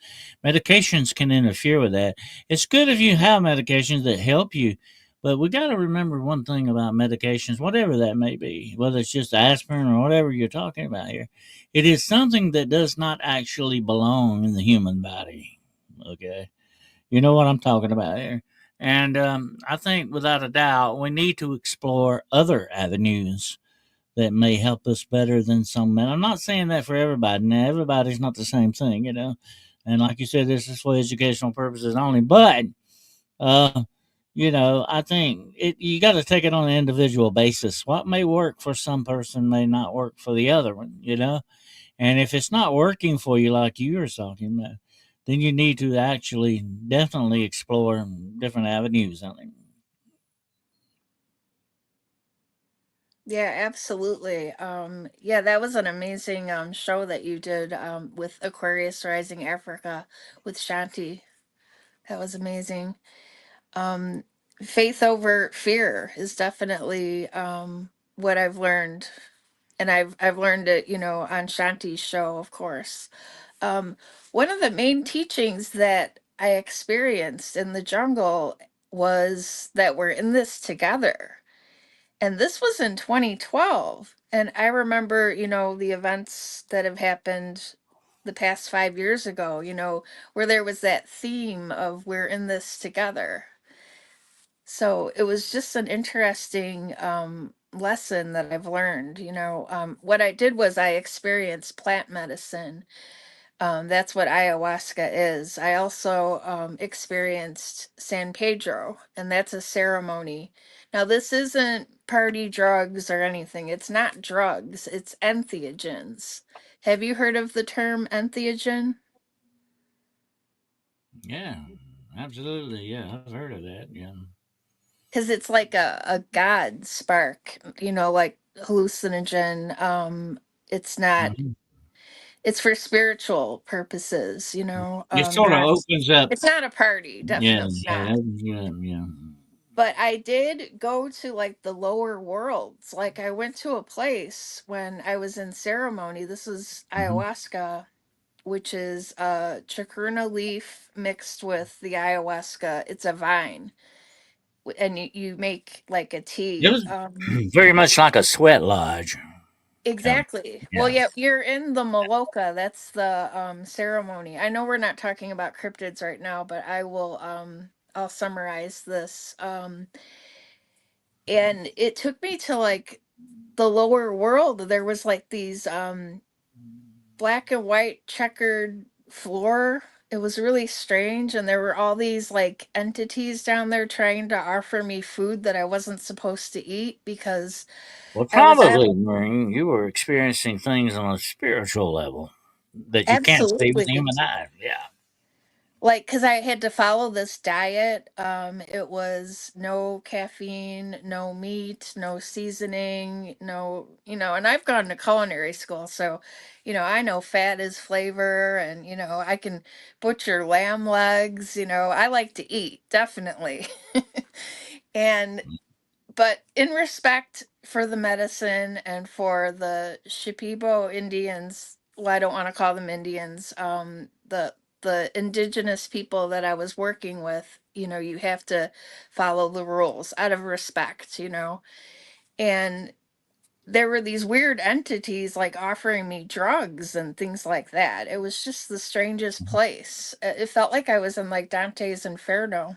Medications can interfere with that. It's good if you have medications that help you. But we got to remember one thing about medications, whatever that may be, whether it's just aspirin or whatever you're talking about here, it is something that does not actually belong in the human body. Okay, you know what I'm talking about here. And I think without a doubt, we need to explore other avenues that may help us better than some men. I'm not saying that for everybody. Now, everybody's not the same thing, you know. And like you said, this is for educational purposes only. But, uh, you know, I think you got to take it on an individual basis. What may work for some person may not work for the other one, you know. And if it's not working for you, like you were talking about, then you need to actually definitely explore different avenues. I think. Yeah, absolutely. Yeah, that was an amazing show that you did with Aquarius Rising Africa with Shanti. That was amazing. um Faith over fear is definitely what I've learned, and I've learned it, you know, on Shanti's show, of course. One of the main teachings that I experienced in the jungle was that we're in this together, and this was in 2012. And I remember, you know, the events that have happened the past 5 years ago, you know, where there was that theme of we're in this together. So it was just an interesting lesson that I've learned. You know, what I did was I experienced plant medicine. That's what ayahuasca is. I also experienced San Pedro, and that's a ceremony. Now, this isn't party drugs or anything. It's not drugs, it's entheogens. Have you heard of the term entheogen? Yeah, absolutely. Yeah, I've heard of that. Yeah. Because it's like a god spark, you know, like hallucinogen. It's not, Mhm. it's for spiritual purposes, you know, It sort of not, opens up. it's not a party, Yeah, definitely yeah, not. yeah, yeah. But I did go to like the lower worlds. Like I went to a place when I was in ceremony. This is Hmm. ayahuasca, which is a chacruna leaf mixed with the ayahuasca. It's a vine, and you make like a It tea. was very much like a sweat lodge. Yeah, Exactly. Well, yeah. yeah, you're in the Maloka. That's the ceremony. I know we're not talking about cryptids right now, but I'll summarize this. And it took me to like the lower world. There was like these black and white checkered floor. It was really strange, and there were all these like entities down there trying to offer me food that I wasn't supposed to eat because Well, I was at. probably, Maureen, you were experiencing things on a spiritual level that you can't see with the Absolutely. human eye. Yeah. like because I had to follow this diet. It was no caffeine, no meat, no seasoning, no, and I've gone to culinary school, so I know fat is flavor, and I can butcher lamb legs. I like to eat, definitely. And but in respect for the medicine and for the Shipibo Indians, well, I don't want to call them Indians, the indigenous people that I was working with, you have to follow the rules out of respect, and there were these weird entities like offering me drugs and things like that. It was just the strangest place. It felt like I was in like Dante's Inferno.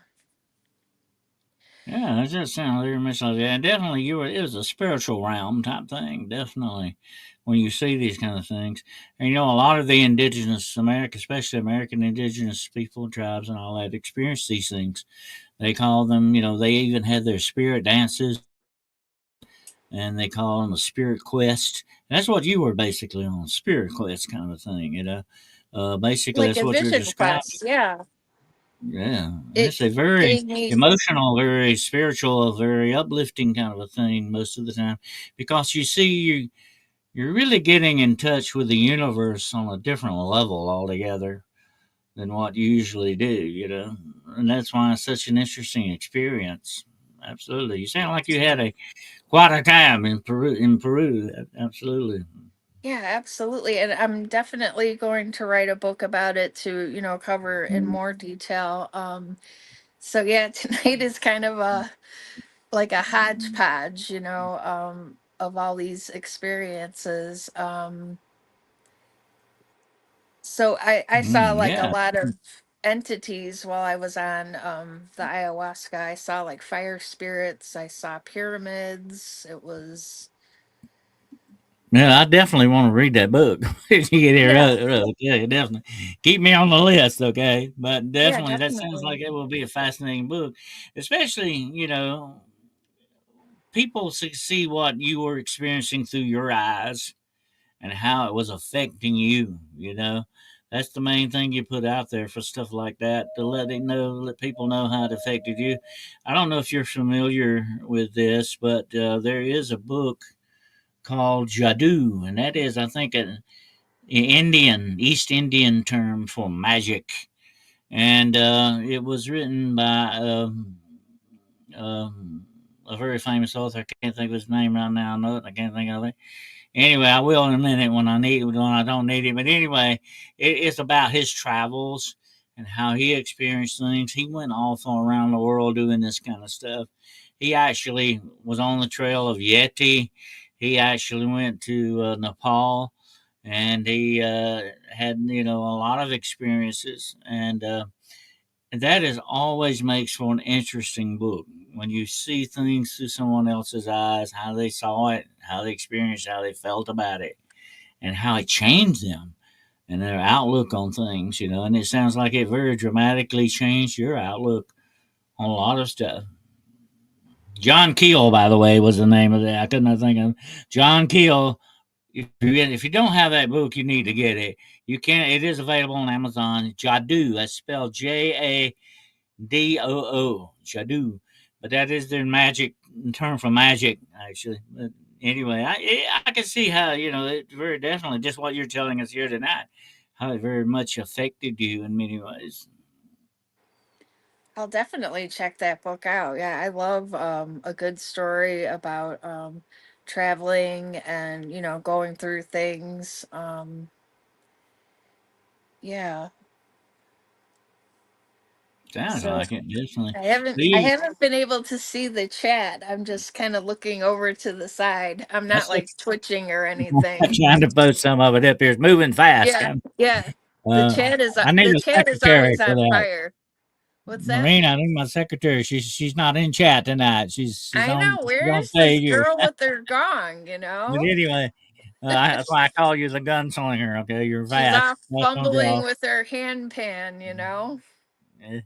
Yeah, that just sounds very much like that. And definitely, it was a spiritual realm type thing. Definitely, when you see these kind of things, and a lot of the indigenous America, especially American indigenous people, tribes, and all that, experience these things. They call them, they even had their spirit dances, and they call them a spirit quest. That's what you were basically on, spirit quest kind of thing. Basically, Like that's a what you're vision describing. quest. Yeah. Yeah, It it's a very gave me. emotional, very spiritual, very uplifting kind of a thing most of the time, because you see you're really getting in touch with the universe on a different level altogether than what you usually do. And that's why it's such an interesting experience. Absolutely, you sound like you had a quite a time in Peru. In Peru, absolutely. Yeah, absolutely. And I'm definitely going to write a book about it to, cover in more detail. So yeah, tonight is kind of a like a hodgepodge, of all these experiences. So I saw like a Yeah. lot of entities while I was on the ayahuasca. I saw like fire spirits, I saw pyramids. It was Yeah, I definitely want to read that book. You get it yeah, right, yeah, definitely. Keep me on the list, okay? But yeah, definitely, that sounds definitely. like it will be a fascinating book, especially people see what you were experiencing through your eyes and how it was affecting you. That's the main thing you put out there for stuff like that, to let people know how it affected you. I don't know if you're familiar with this, but there is a book called Jadoo, and that is, I think, an East Indian term for magic. And it was written by um, a very famous author. I can't think of his name right now. I know it. I can't think of it. Anyway, I will in a minute when I need it, when I don't need it. But anyway, it's about his travels and how he experienced things. He went off all around the world doing this kind of stuff. He actually was on the trail of Yeti. He actually went to Nepal, and he had a lot of experiences, and that is always makes for an interesting book when you see things through someone else's eyes, how they saw it, how they experienced, how they felt about it, and how it changed them and their outlook on things. And it sounds like it very dramatically changed your outlook on a lot of stuff. John Keel, by the way, was the name of that. I couldn't think of John Keel. If you don't have that book, you need to get it. You can. It is available on Amazon. Jadoo. That's spelled Jadoo, Jadoo. But that is their magic term for magic, actually. But anyway, I can see how it very definitely just what you're telling us here tonight, how it very much affected you in many ways. I'll definitely check that book out. Yeah, I love a good story about traveling and going through things. Yeah. Sounds So like it, definitely. I haven't I The haven't been able to see the chat. I'm just kind of looking over to the side. I'm not that's like twitching or I'm anything. trying to post some of it up here. It's moving fast. Yeah, yeah. Uh, I need The a chat is secretary always for on that. fire. What's that? Marina, I need my secretary. She's not in chat tonight. She's I on know. she's on Where's this stage here. girl with her gong? But anyway, that's why I call you the gunslinger. Okay, you're She's fast, off fast on fumbling draw. with her handpan. Eh,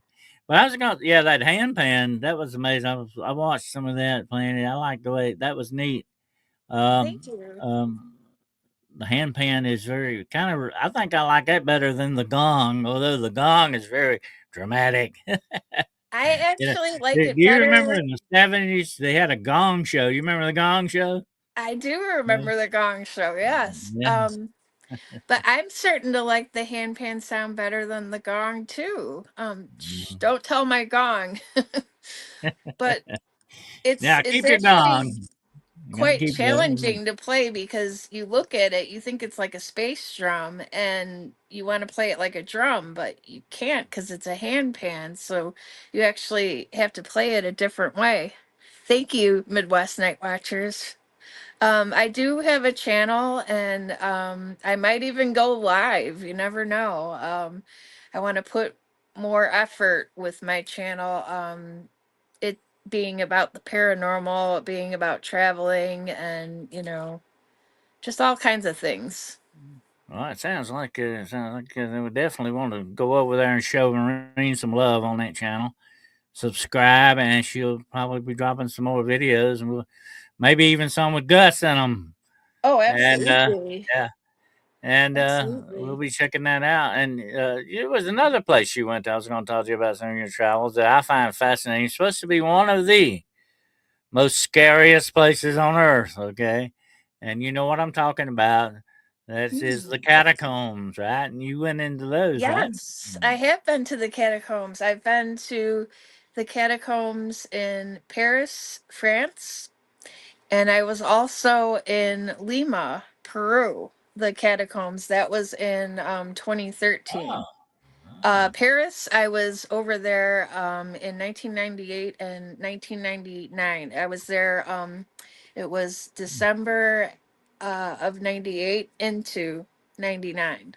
But I was gonna, yeah, that handpan that was amazing. I watched some of that playing it. I liked the way that was neat. Thank Um, you. um, the handpan is very kind of. I think I like that better than the gong, although the gong is very dramatic. I Yeah. actually Do like it you remember better. in the 70s they had a gong show? You remember the gong show? I do Yeah. remember the Gong Show, yes. Yeah. But I'm certain to like the handpan sound better than the gong too. Shh, Mhm. don't tell my gong. But it's Now it's keep your actually gong. You gotta quite keep it. challenging to play because you look at it, you think it's like a space drum, and you want to play it like a drum, but you can't because it's a handpan. So you actually have to play it a different way. Thank you, Midwest Night Watchers. I do have a channel, and I might even go live. You never know. I want to put more effort with my channel. It being about the paranormal, it being about traveling, and just all kinds of things. Well, it sounds like they would definitely want to go over there and show Marine some love on that channel. Subscribe, and she'll probably be dropping some more videos, and maybe even some with Gus in them. Oh, And absolutely, yeah, and we'll absolutely. be checking that out. And it was another place you went to. I was going to talk to you about some of your travels that I find fascinating. It's supposed to be one of the most scariest places on earth. Okay, and you know what I'm talking about. That is the Hmm. catacombs, right? And you went into those, right? Yes, I have been to the catacombs. I've been to the catacombs in Paris, France. And I was also in Lima, Peru, the catacombs. That was in Oh, 2013. oh. Paris, I was over there in 1998 and 1999. I was there, it was December of 98 into 99.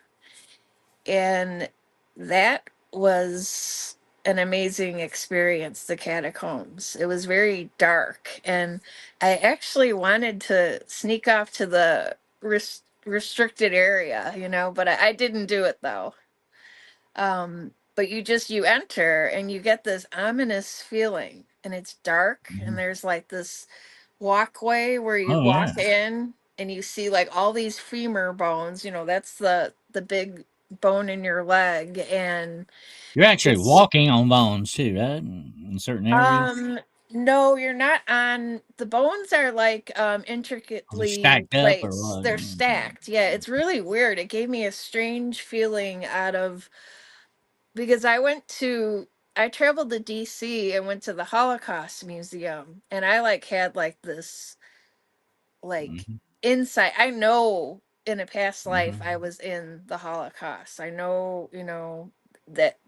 And that was an amazing experience, the catacombs. It was very dark, and I actually wanted to sneak off to the restricted area, but I didn't do it though. But you enter and you get this ominous feeling, and it's dark, and Mhm. there's like this walkway where you Oh, yeah. walk in and you see like all these femur bones. That's the big bone in your leg, and You're actually it's walking on bones too, right? In certain areas, um no, you're not on. The bones are like are they intricately stacked up or placed. what? They're stacked. Yeah, it's really weird. It gave me a strange feeling out of because I traveled to DC and went to the Holocaust Museum, and I like had like this like Mhm, insight. I know in a past life I mhm, was in the Holocaust. I know,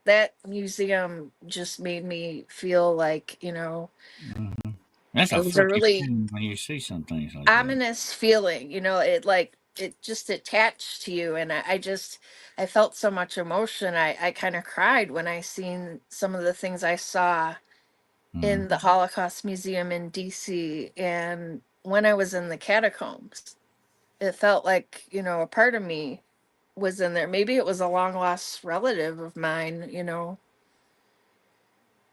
that museum just made me feel like, mhm. That's a it was a freaky really feeling when you see some things like that. ominous feeling. It just attached to you, and I felt so much emotion. I kind of cried when I seen some of the things I saw Mhm, in the Holocaust Museum in DC, and when I was in the catacombs. It felt like, a part of me was in there. Maybe it was a long lost relative of mine,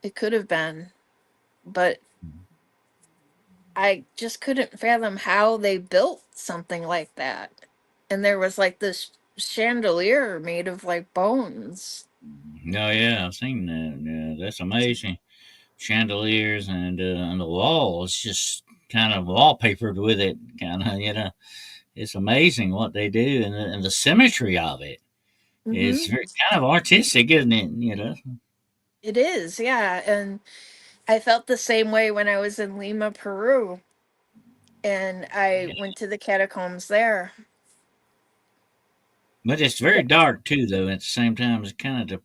it could have been, but I just couldn't fathom how they built something like that. And there was like this chandelier made of like bones. oh yeah, I've seen that. Yeah, that's amazing. Chandeliers and the wall is just kind of wallpapered with it. Kind of, it's amazing what they do and the symmetry of it is Hmm. very kind of artistic, isn't it? It is, yeah. And I felt the same way when I was in Lima, Peru, and I Yeah. went to the catacombs there. But it's very dark too, though. At the same time, it's kind of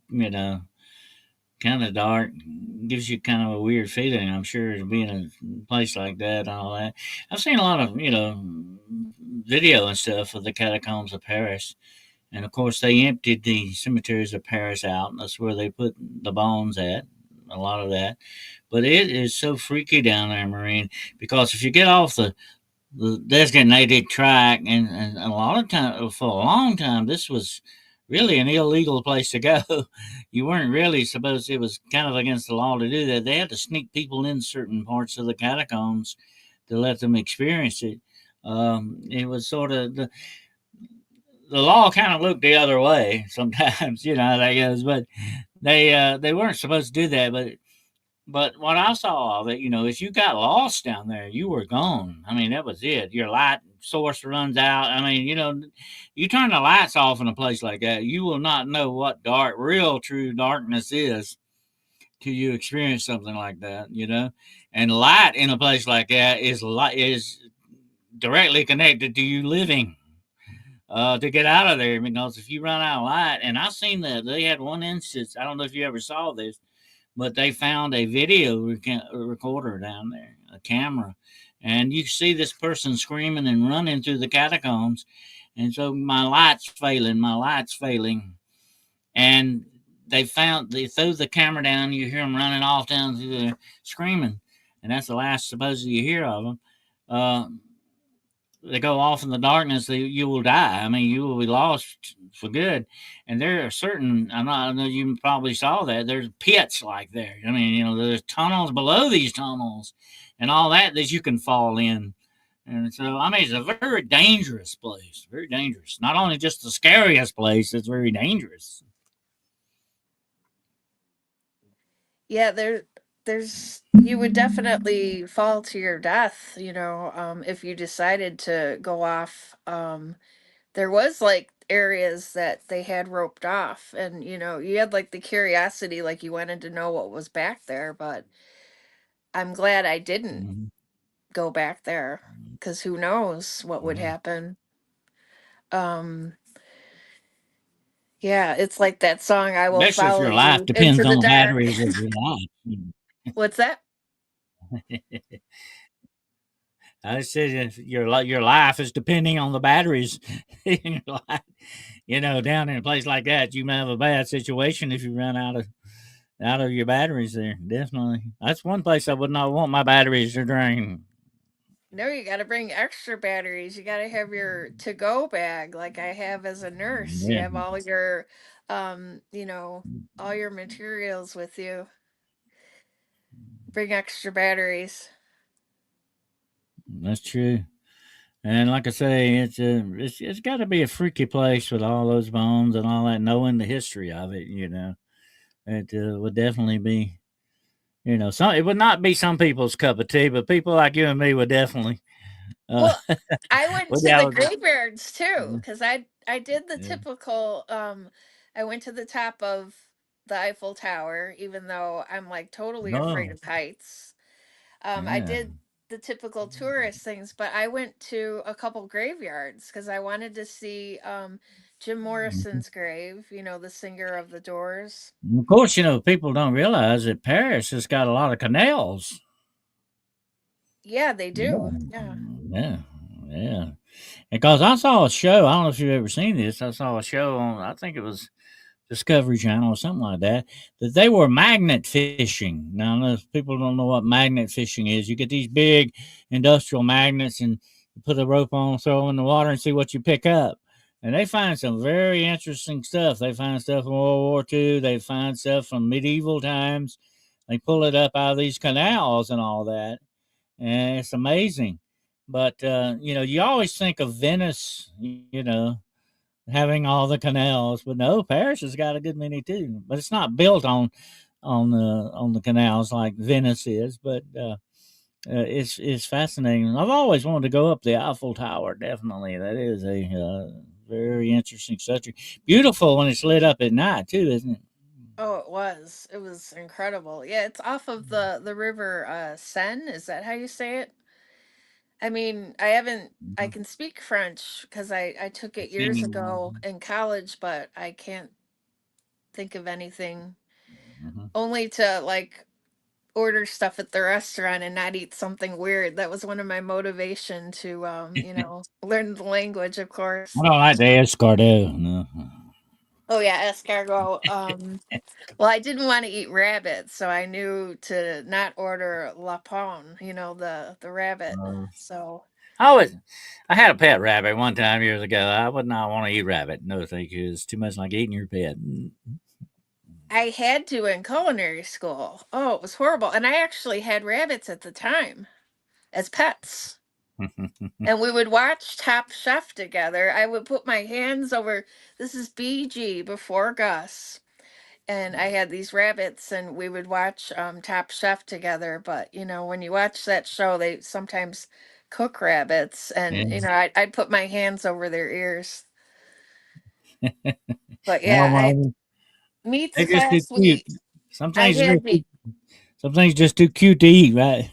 kind of dark. Gives you kind of a weird feeling. I'm sure to be in a place like that and all that. I've seen a lot of video and stuff of the catacombs of Paris, and of course they emptied the cemeteries of Paris out. And that's where they put the bones at. A lot of that, but it is so freaky down there, Marine. Because if you get off the designated track, and a lot of time for a long time, this was really an illegal place to go. You weren't really supposed. It was kind of against the law to do that. They had to sneak people in certain parts of the catacombs to let them experience it. It was sort of the law kind of looked the other way sometimes, you know how that goes. But they weren't supposed to do that. But what I saw of it, you know, is you got lost down there, you were gone. I mean, that was it. Your light source runs out. I mean, you know, you turn the lights off in a place like that, you will not know what dark, real, true darkness is till you experience something like that. You know, and light in a place like that is directly connected to you living. To get out of there, because if you run out of light, and I seen that they had one instance. I don't know if you ever saw this, but they found a video recorder down there, a camera, and you see this person screaming and running through the catacombs. And so my light's failing, and they threw the camera down. You hear them running off down through the screaming, and that's the last supposedly you hear of them. Uh, they go off in the darkness, you will die. I mean, you will be lost for good. And there are certain, I know you probably saw that. There's pits like there. I mean, you know, there's tunnels below these tunnels and all that you can fall in. And so, I mean, it's a very dangerous place. Very dangerous. Not only just the scariest place, it's very dangerous. Yeah, there's you would definitely fall to your death, if you decided to go off. There was like areas that they had roped off, and you had like the curiosity, like you wanted to know what was back there, but I'm glad I didn't Mhm. go back there, because who knows what would Yeah. happen. Um, yeah, it's like that song, I Will Especially if Follow your life You Into depends the on the Dark. batteries of your life. What's that? I said if your life is depending on the batteries in your life. You know, down in a place like that, you may have a bad situation if you run out of your batteries there. Definitely, that's one place I would not want my batteries to drain. No, you got to bring extra batteries. You got to have your to go bag, like I have as a nurse. You Yeah, have all your, all your materials with you. Bring extra batteries. that's true. And like I say, it's got to be a freaky place with all those bones and all that. Knowing the history of it, you know, it would definitely be. You know, some it would not be some people's cup of tea, but people like you and me would definitely. Uh, Well, I went would to the yeah, graveyards too, because I did the yeah. typical. I went to the top of the Eiffel Tower, even though I'm like totally afraid No, of heights. I yeah. did the typical tourist things, but I went to a couple graveyards because I wanted to see Jim Mhm. Morrison's grave, the singer of the Doors. Of course, you know, people don't realize that Paris has got a lot of canals. Yeah, they do. Yeah, Yeah. yeah, yeah. Because I saw a show. I don't know if you've ever seen this. I saw a show on. I think it was Discovery Channel or something like that. That they were magnet fishing. Now, if people don't know what magnet fishing is, you get these big industrial magnets and you put a rope on, throw in the water, and see what you pick up. And they find some very interesting stuff. They find stuff from World War II. They find stuff from medieval times. They pull it up out of these canals and all that, and it's amazing. But you know, you always think of Venice, you know, having all the canals, but no, Paris has got a good many too. But it's not built on the canals like Venice is. But it's fascinating. I've always wanted to go up the Eiffel Tower. Definitely, that is a very interesting subject. Beautiful when it's lit up at night too, isn't it? Oh, it was. It was incredible. Yeah, it's off of the river Seine. Is that how you say it? I mean, I haven't. I Mhm. can speak French because I took it years Seeing, ago in college, but I can't think of anything. mhm. Only to like order stuff at the restaurant and not eat something weird. That was one of my motivation to learn the language, of I course. don't like the escargot. No. Oh yeah, escargot. Well, I didn't want to eat rabbit, so I knew to not order lapin, the rabbit. Uh, So I was, I had a pet rabbit one time years ago. I would not want to eat rabbit. No, thank you. It's too much like eating your pet. I had to in culinary school. Oh, it was horrible. And I actually had rabbits at the time as pets. And we would watch Top Chef together. I would put my hands over, this is BG before Gus. And I had these rabbits, and we would watch Top Chef together. But, when you watch that show, they sometimes cook rabbits, and, Yeah. I'd put my hands over their ears. But Oh, yeah, well, meat they're just too class, cute. I Sometimes had the, some things just too cute to eat, right?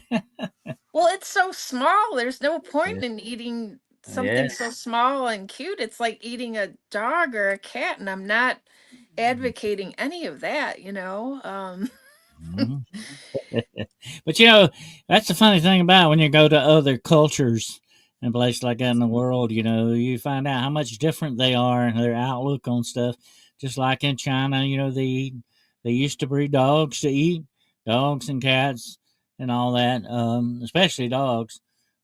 well, it's so small. There's no point Yeah. in eating Yeah. something so small and cute. It's like eating a dog or a cat, and I'm not advocating any of that. Mhm. But that's the funny thing about when you go to other cultures and places like that in the world. You find out how much different they are and their outlook on stuff. Just like in China, they used to breed dogs to eat, dogs and cats and all that, especially dogs.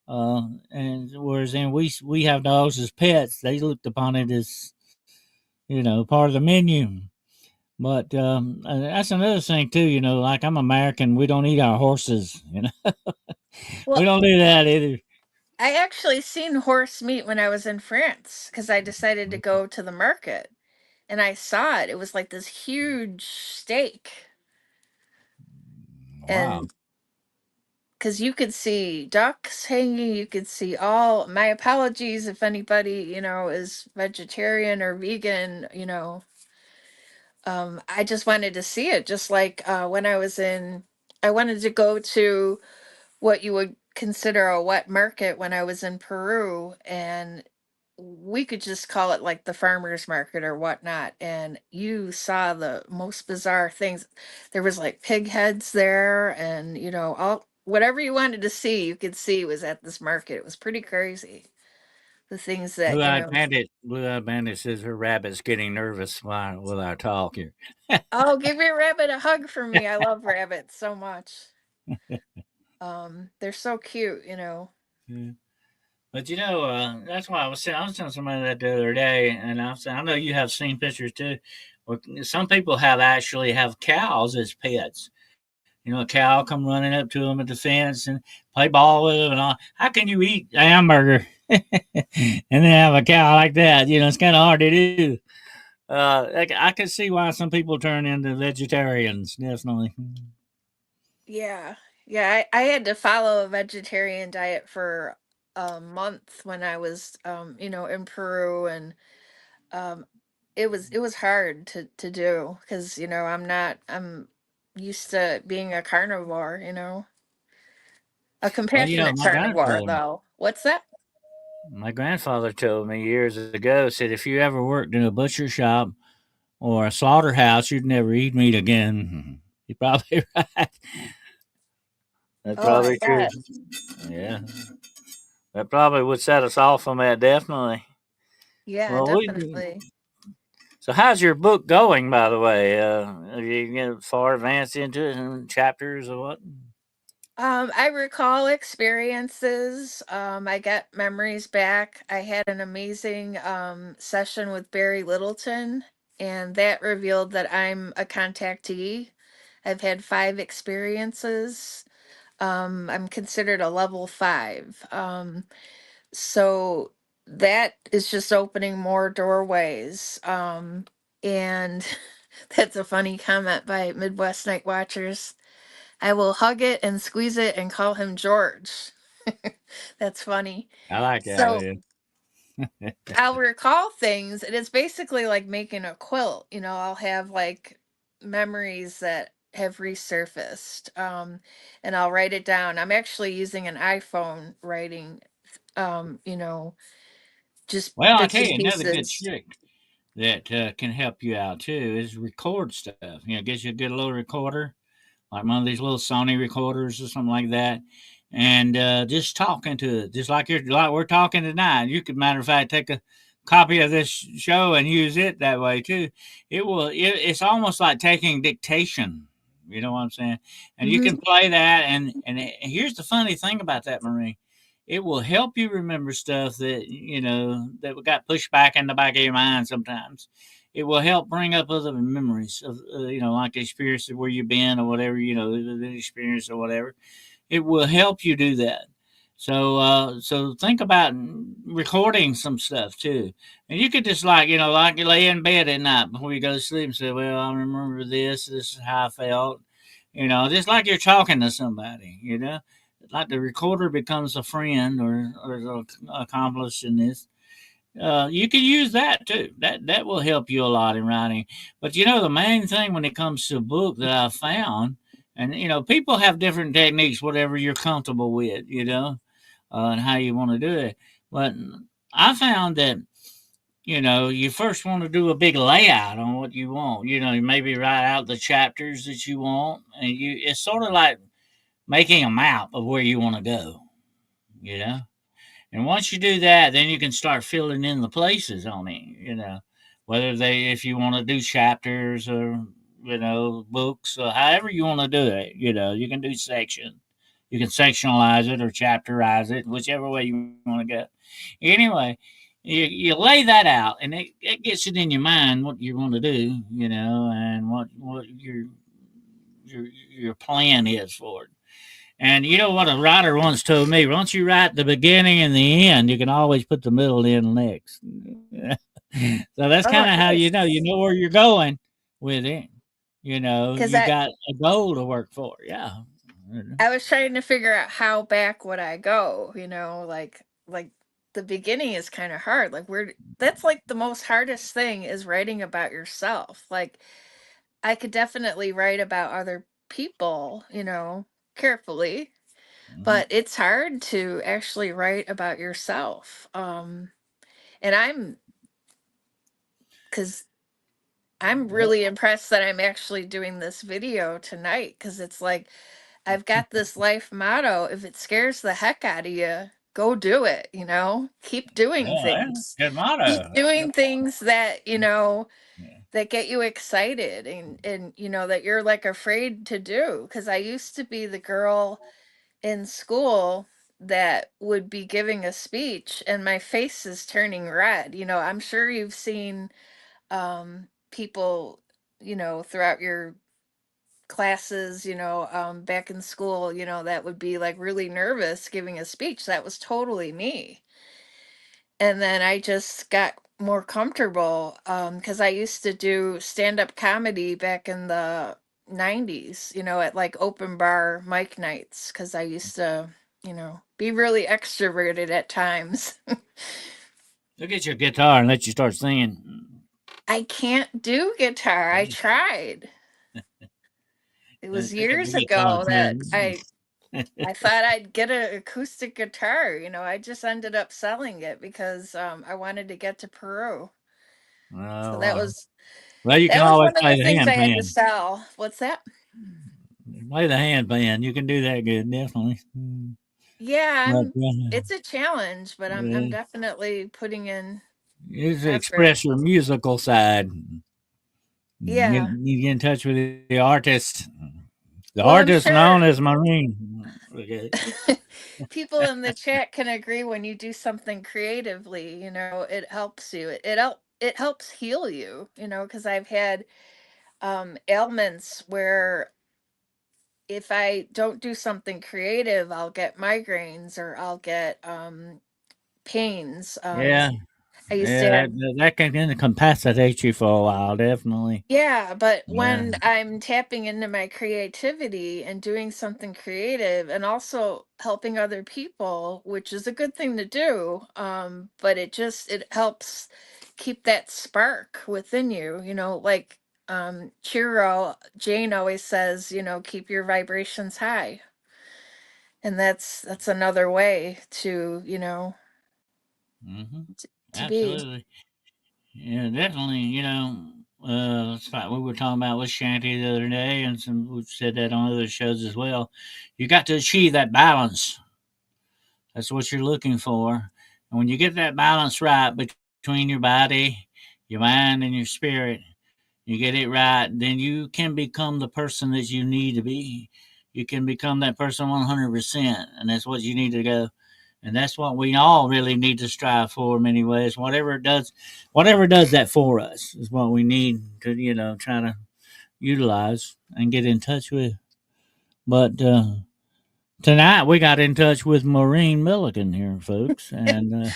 And whereas then we have dogs as pets, they looked upon it as part of the menu. But that's another thing too. Like I'm American, we don't eat our horses. We Well, don't do that either. I actually seen horse meat when I was in France because I decided to go to the market, and I saw it. It was like this huge steak, Wow. and because you could see ducks hanging, you could see all. My apologies if anybody is vegetarian or vegan. I just wanted to see it. Just like when I wanted to go to what you would consider a wet market when I was in Peru, and we could just call it like the farmers market or whatnot. And you saw the most bizarre things. There was like pig heads there, and all whatever you wanted to see, you could see was at this market. It was pretty crazy. The things that Blue-eyed bandit says her rabbit's getting nervous while with our talk here. oh, give your rabbit a hug for me. I love rabbits so much. They're so cute. Yeah. But that's why I was telling somebody that the other day, and I was saying I know you have seen pictures too. Where some people actually have cows as pets. A cow come running up to them at the fence and play ball with them and all. How can you eat a hamburger and then have a cow like that? It's kind of hard to do. I can see why some people turn into vegetarians. Definitely. Yeah. Yeah, I had to follow a vegetarian diet for a month when I was in Peru, and um it was hard to do because I'm used to being a carnivore. A Well, compassionate carnivore though. What's that? my grandfather told me years ago, said if you ever worked in a butcher shop or a slaughterhouse, you'd never eat meat again. You're probably right. That's Oh, I probably true. bet. Yeah, that probably would set us off on that. Definitely. Yeah, Well, we. definitely. So, how's your book going? By the way, have you get far advanced into it in chapters or what? I recall experiences. I get memories back. I had an amazing session with Barry Littleton, and that revealed that I'm a contactee. I've had 5 experiences. I'm considered a level 5. So that is just opening more doorways. And that's a funny comment by Midwest Night Watchers. I will hug it and squeeze it and call him George. That's funny. I like that So idea. I'll recall things. It is basically like making a quilt. I'll have like memories that have resurfaced. And I'll write it down. I'm actually using an iPhone writing, you know, just Well, I bits tell and you another good pieces. trick that can help you out too is record stuff. Get you a good little recorder like one of these little Sony recorders or something like that, and just talking to it, just like we're talking tonight. You could, matter of fact, take a copy of this show and use it that way too. It's almost like taking dictation. You know what I'm saying? And you can Hmm. play that, and here's the funny thing about that, Marie. It will help you remember stuff that got pushed back in the back of your mind sometimes. It will help bring up other memories of like experiences where you've been or whatever, the experience or whatever. It will help you do that. So think about recording some stuff too, and you could just like you lay in bed at night before you go to sleep and say, "Well, I remember this. This is how I felt." Just like you're talking to somebody. Like the recorder becomes a friend or an accomplice in this. You can use that too. That will help you a lot in writing. But the main thing when it comes to a book that I found, and people have different techniques, whatever you're comfortable with, and how you want to do it. But I found that you first want to do a big layout on what you want. You maybe write out the chapters that you want, and it's sort of like making a map of where you want to go. You know. And once you do that, then you can start filling in the places on it, whether if you want to do chapters or, books, or however you want to do it, you can do section. You can sectionalize it or chapterize it, whichever way you want to go. Anyway, you lay that out and it gets it in your mind what you want to do, and what your plan is for it. And you know what a writer once told me? Once you write the beginning and the end, you can always put the middle in next. So that's kind Oh, of how nice. you know where you're going with it. Because You got a goal to work for. Yeah. I was trying to figure out how back would I go, like the beginning is kind of hard. Like where that's like the most hardest thing is writing about yourself. Like I could definitely write about other people, carefully, Mhm. but it's hard to actually write about yourself. And cuz I'm Yep. really impressed that I'm actually doing this video tonight cuz it's like I've got this life motto, if it scares the heck out of you, go do it, Keep doing Yeah, things. good Keep motto. doing things that, Yeah. that get you excited and that you're like afraid to do cuz I used to be the girl in school that would be giving a speech and my face is turning red. I'm sure you've seen people, throughout your classes, back in school, that would be like really nervous giving a speech. That was totally me. And then I just got more comfortable because I used to do stand up comedy back in the 90s, at like open bar mic nights because I used to, be really extroverted at times. Look at your guitar and let you start singing. I can't do guitar. I tried. It was Take up the years guitar, ago that friend. I thought I'd get an acoustic guitar. I just ended up selling it because I wanted to get to Peru. So Oh, that wow. was Well, you that can was always one of play the the things I had to handpan. sell. What's that? Play the handpan. You can do that good, definitely. Yeah, But it's a challenge, but I'm uh, definitely putting in you just effort. express your musical side. Yeah. You get in touch with the artist. The Well, I'm artist known sure as Marine. Okay. people in the chat can agree when you do something creatively, it helps you. It helps heal you, because I've had ailments where if I don't do something creative, I'll get migraines or I'll get pains. Yeah, I used to yeah, have that can incapacitate you for a while, definitely. Yeah, but Yeah, when I'm tapping into my creativity and doing something creative and also helping other people, which is a good thing to do, but it helps keep that spark within you, like Chiro Jane always says, keep your vibrations high. And that's another way to, hmm to be. absolutely. Yeah, definitely. It's like we were talking about with Shanty the other day, and we've said that on other shows as well. You got to achieve that balance. That's what you're looking for. And when you get that balance right between your body, your mind, and your spirit, you get it right, then you can become the person that you need to be. You can become that person 100%, and that's what you need to go. And that's what we all really need to strive for in many ways. Whatever does that for us is what we need to, try to utilize and get in touch with. But Tonight we got in touch with Maureen Milligan here, folks, and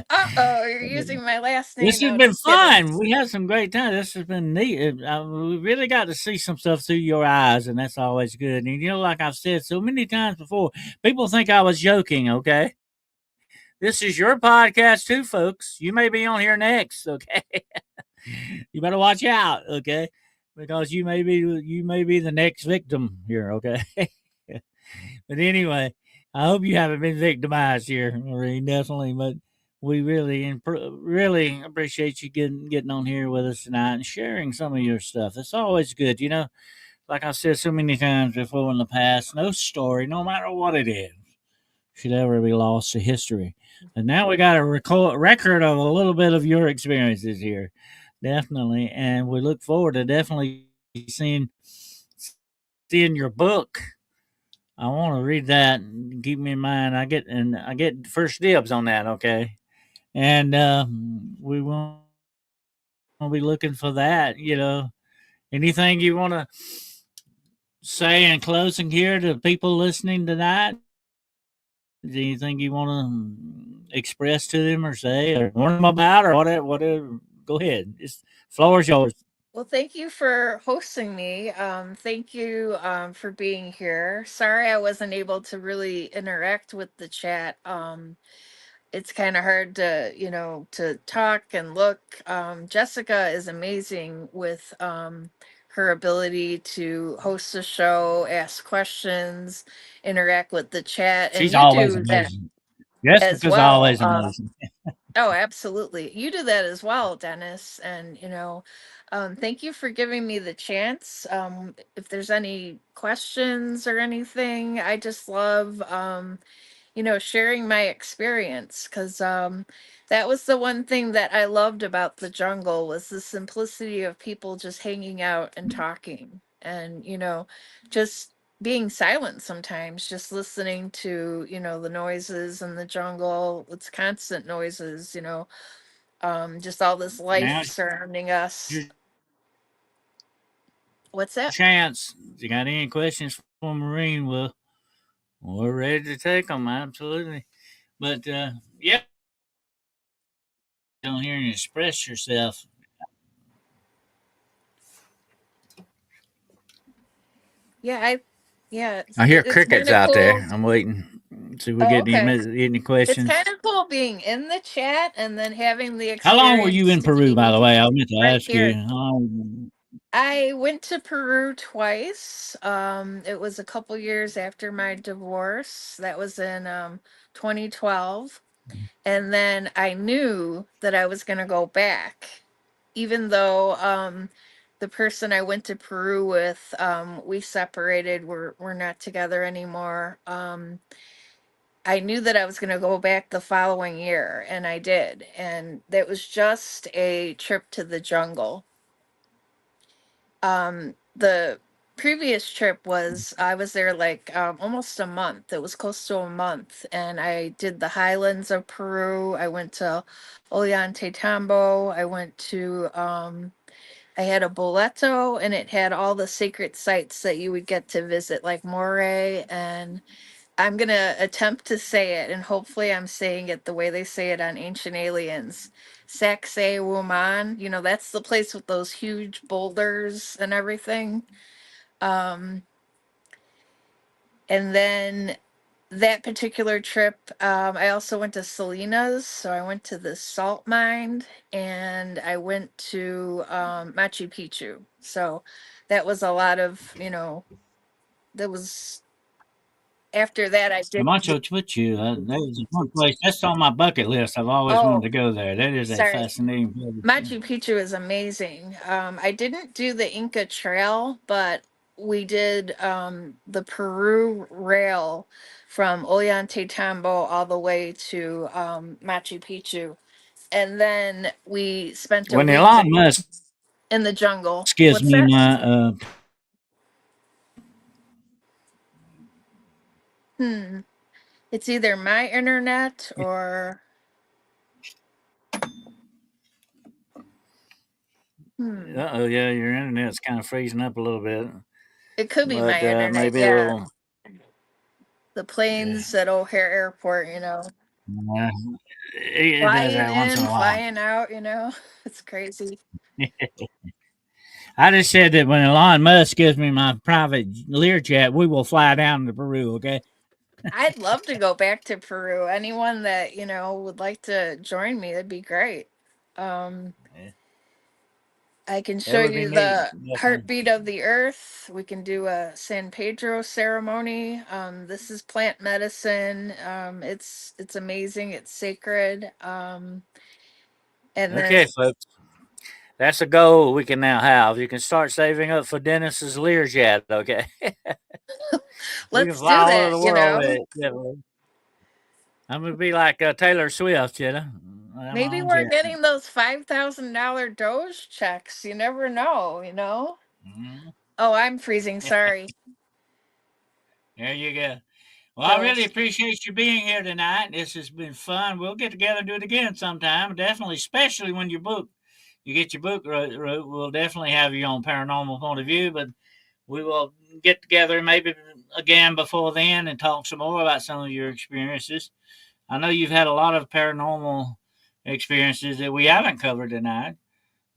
Uh-oh, you're using my last name. this has No, been just kidding. fun. We had some great time. This has been neat. We really got to see some stuff through your eyes, and that's always good. And like I've said so many times before, people think I was joking. Okay, this is your podcast too, folks. You may be on here next. Okay, you better watch out. Okay, because you may be the next victim here. Okay, but anyway, I hope you haven't been victimized here, Maureen. Definitely, but we really appreciate you getting on here with us tonight and sharing some of your stuff. It's always good, Like I said so many times before in the past, no story, no matter what it is, should ever be lost to history. And now we got a record of a little bit of your experiences here, definitely, and we look forward to definitely seeing your book. I want to read that. And keep me in mind. I get first dibs on that. Okay, and we won't be looking for that. Anything you want to say in closing here to people listening tonight? Anything you want to express to them or say or warn them about or whatever? Whatever. Go ahead. It's floor is yours. Well, thank you for hosting me. Thank you for being here. Sorry I wasn't able to really interact with the chat. It's kind of hard to, to talk and look. Jessica is amazing with her ability to host a show, ask questions, interact with the chat, and She's you always do that amazing. as Jessica's well. always amazing. Oh, absolutely. You do that as well, Dennis. And, thank you for giving me the chance. If there's any questions or anything, I just love, sharing my experience because that was the one thing that I loved about the jungle was the simplicity of people just hanging out and talking and, just being silent sometimes, just listening to, the noises in the jungle. It's constant noises, just all this life Now's surrounding us. your What's that? chance. If you got any questions for Marine, we're ready to take them. Absolutely. But yeah, don't hear you express yourself. Yeah, yeah, I hear it's kind crickets of out cool. there. I'm waiting. See if we Oh, get okay. any It's questions. kind of cool being in the chat and then having the How long were you experience in to Peru, by be the way? I meant to right ask you. here. I went to Peru twice. It was a couple years after my divorce. That was in 2012. And then I knew that I was going to go back, even though the person I went to Peru with, we separated. We're not together anymore. I knew that I was going to go back the following year, and I did. And that was just a trip to the jungle. The previous trip was I was there like almost a month. It was close to a month, and I did the highlands of Peru. I went to Ollantaytambo. I went to I had a boleto, and it had all the sacred sites that you would get to visit, like Moray. And I'm gonna attempt to say it, and hopefully I'm saying it the way they say it on Ancient Aliens. Saxe Woman, that's the place with those huge boulders and everything. Um, and then that particular trip, I also went to Salinas, so I went to the salt mine, and I went to Machu Picchu. So that was a lot of, that was after that I The did. Machu Picchu, that is one place that's on my bucket list. I've always wanted Oh, to go there. That is a sorry. fascinating place. Machu Picchu is amazing. I didn't do the Inca Trail, but we did the Peru Rail from Ollantaytambo all the way to Machu Picchu. And then we spent a When week Elon Musk in the jungle. gives What's me that? my Hmm. It's either my internet or oh yeah, your internet's kind of freezing up a little bit, it could be but my internet. maybe Yeah. it'll. The planes at O'Hare Airport, Uh, it does flying that once in in, a while. flying out, it's crazy. I just said that when Elon Musk gives me my private Learjet, we will fly down to Peru. Okay. I'd love to go back to Peru. Anyone that, would like to join me, that'd be great. Um, Yeah, I can that show would be you neat. the Definitely. heartbeat of the earth. We can do a San Pedro ceremony. This is plant medicine. It's amazing. It's sacred. And then Okay, folks. That's a goal we can now have. You can start saving up for Dennis's Learjet. Okay. We can let's do fly all over that. the world with it. Definitely. I'm gonna be like Taylor Swift, you know. I have my Maybe own we're jet. getting those $5,000 Doge checks. You never know. Mhm. Oh, I'm freezing. Sorry. There you go. Well, I So, really appreciate you being here tonight. This has been fun. We'll get together and do it again sometime. Definitely, especially when you get your book wrote. We'll definitely have you on Paranormal Point of View, but we will get together maybe again before then and talk some more about some of your experiences. I know you've had a lot of paranormal experiences that we haven't covered tonight.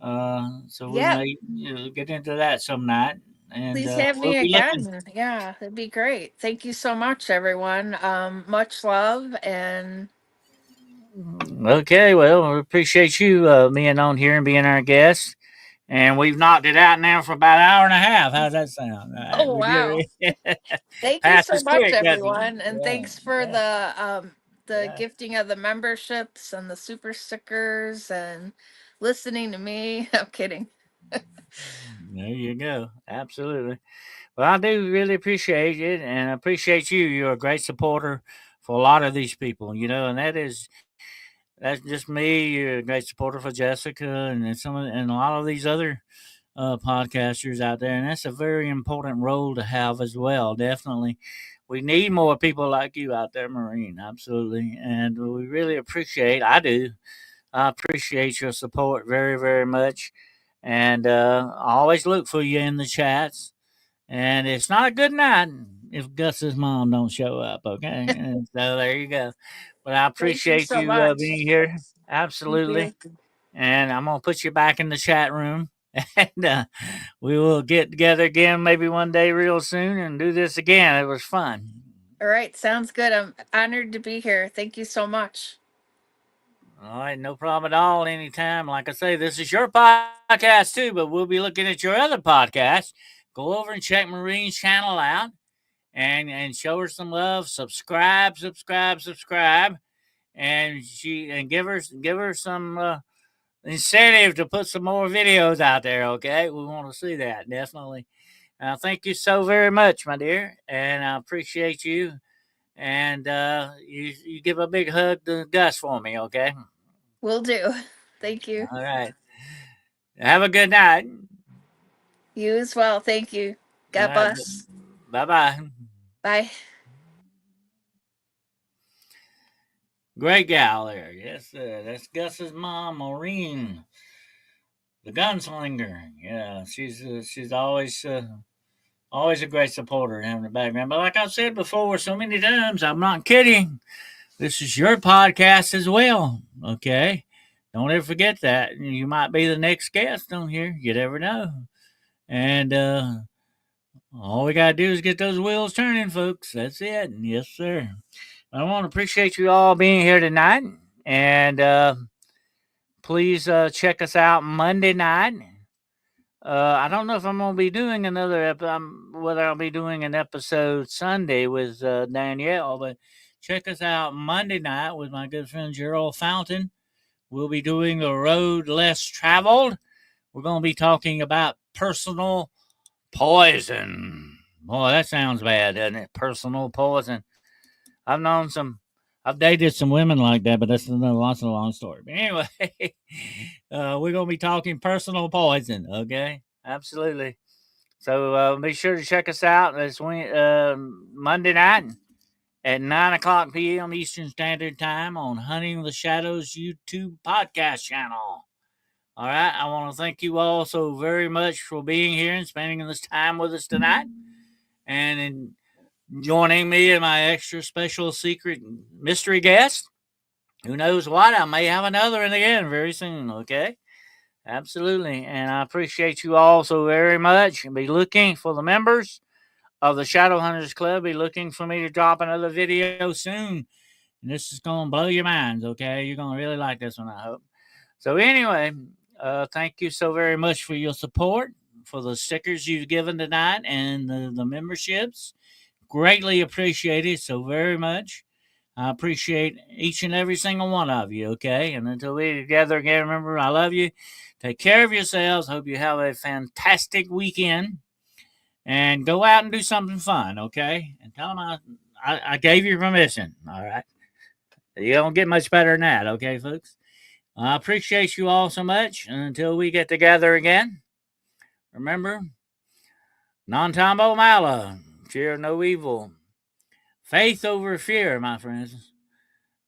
So we yeah, may get into that some night, and please have we'll me be looking. again. Yeah, it'd be great. Thank you so much, everyone. Much love and Okay, well, we appreciate you being on here and being our guest. And we've knocked it out now for about an hour and a half. How's that sound? All right, oh we wow. did it. Thank you so Passes much, quick, doesn't it? everyone. And Yeah, thanks for yeah, the yeah. gifting of the memberships and the super stickers and listening to me. I'm kidding. There you go. Absolutely. Well, I do really appreciate it, and I appreciate you. You're a great supporter for a lot of these people, and that's just me. You're a great supporter for Jessica and and a lot of these other podcasters out there, and that's a very important role to have as well. Definitely, we need more people like you out there, Maureen. Absolutely, and we really appreciate. I do. I appreciate your support very, very much, and I always look for you in the chats. And it's not a good night if Gus's mom don't show up. Okay, and so there you go. But I Thank you appreciate so you much. being here. Thank Absolutely. you. And I'm gonna put you back in the chat room, and we will get together again maybe one day real soon and do this again. It was fun. All right, sounds good. I'm honored to be here. Thank you so much. All right, no problem at all. Anytime. Like I say, this is your podcast too, but we'll be looking at your other podcast. Go over and check Marine's channel out and show her some love. Subscribe, subscribe, subscribe, and give her some incentive to put some more videos out there. Okay, we want to see that definitely. Thank you so very much, my dear, and I appreciate you. And you give a big hug to Gus for me, okay? Will do. Thank you. All right. Have a good night. You as well. Thank you. All God right. bless. Bye bye. Bye. Great gal there. Yes, sir. That's Gus's mom, Maureen, the gunslinger. Yeah, she's always a great supporter in the background. But like I've said before so many times, I'm not kidding. This is your podcast as well. Okay. Don't ever forget that. You might be the next guest on here. You never know. And all we got to do is get those wheels turning, folks. That's it. Yes, sir. I want to appreciate you all being here tonight. And please check us out Monday night. I don't know if I'm going to be doing whether I'll be doing an episode Sunday with Danielle, but check us out Monday night with my good friend Gerald Fountain. We'll be doing The Road Less Traveled. We're going to be talking about personal poison. Boy, that sounds bad, doesn't it? Personal poison. I've known some, I've dated some women like that, but that's lots of a long story. But anyway, we're going to be talking personal poison, okay? Absolutely. So be sure to check us out this Monday night at 9 o'clock p.m. Eastern Standard Time on Hunting the Shadows YouTube podcast channel. All right. I want to thank you all so very much for being here and spending this time with us tonight. And joining me and my extra special secret mystery guest. Who knows what? I may have another one again very soon, okay? Absolutely. And I appreciate you all so very much. Be looking for the members of the Shadow Hunters Club. Be looking for me to drop another video soon. And this is going to blow your minds, okay? You're going to really like this one, I hope. So anyway, thank you so very much for your support, for the stickers you've given tonight and the memberships. Greatly appreciated so very much. I appreciate each and every single one of you, okay? And until we together again, remember, I love you. Take care of yourselves. Hope you have a fantastic weekend. And go out and do something fun, okay? And tell them I gave you permission, all right? You don't get much better than that, okay, folks? I appreciate you all so much. And until we get together again, remember, non tambo mala, fear no evil. Faith over fear, my friends.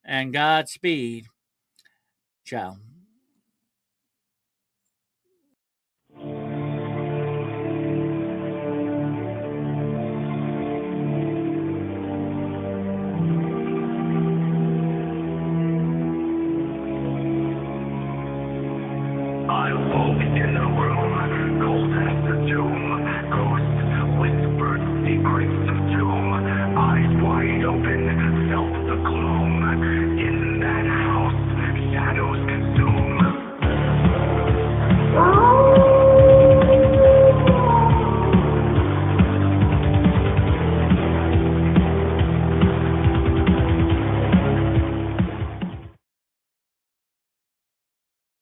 And Godspeed. Ciao.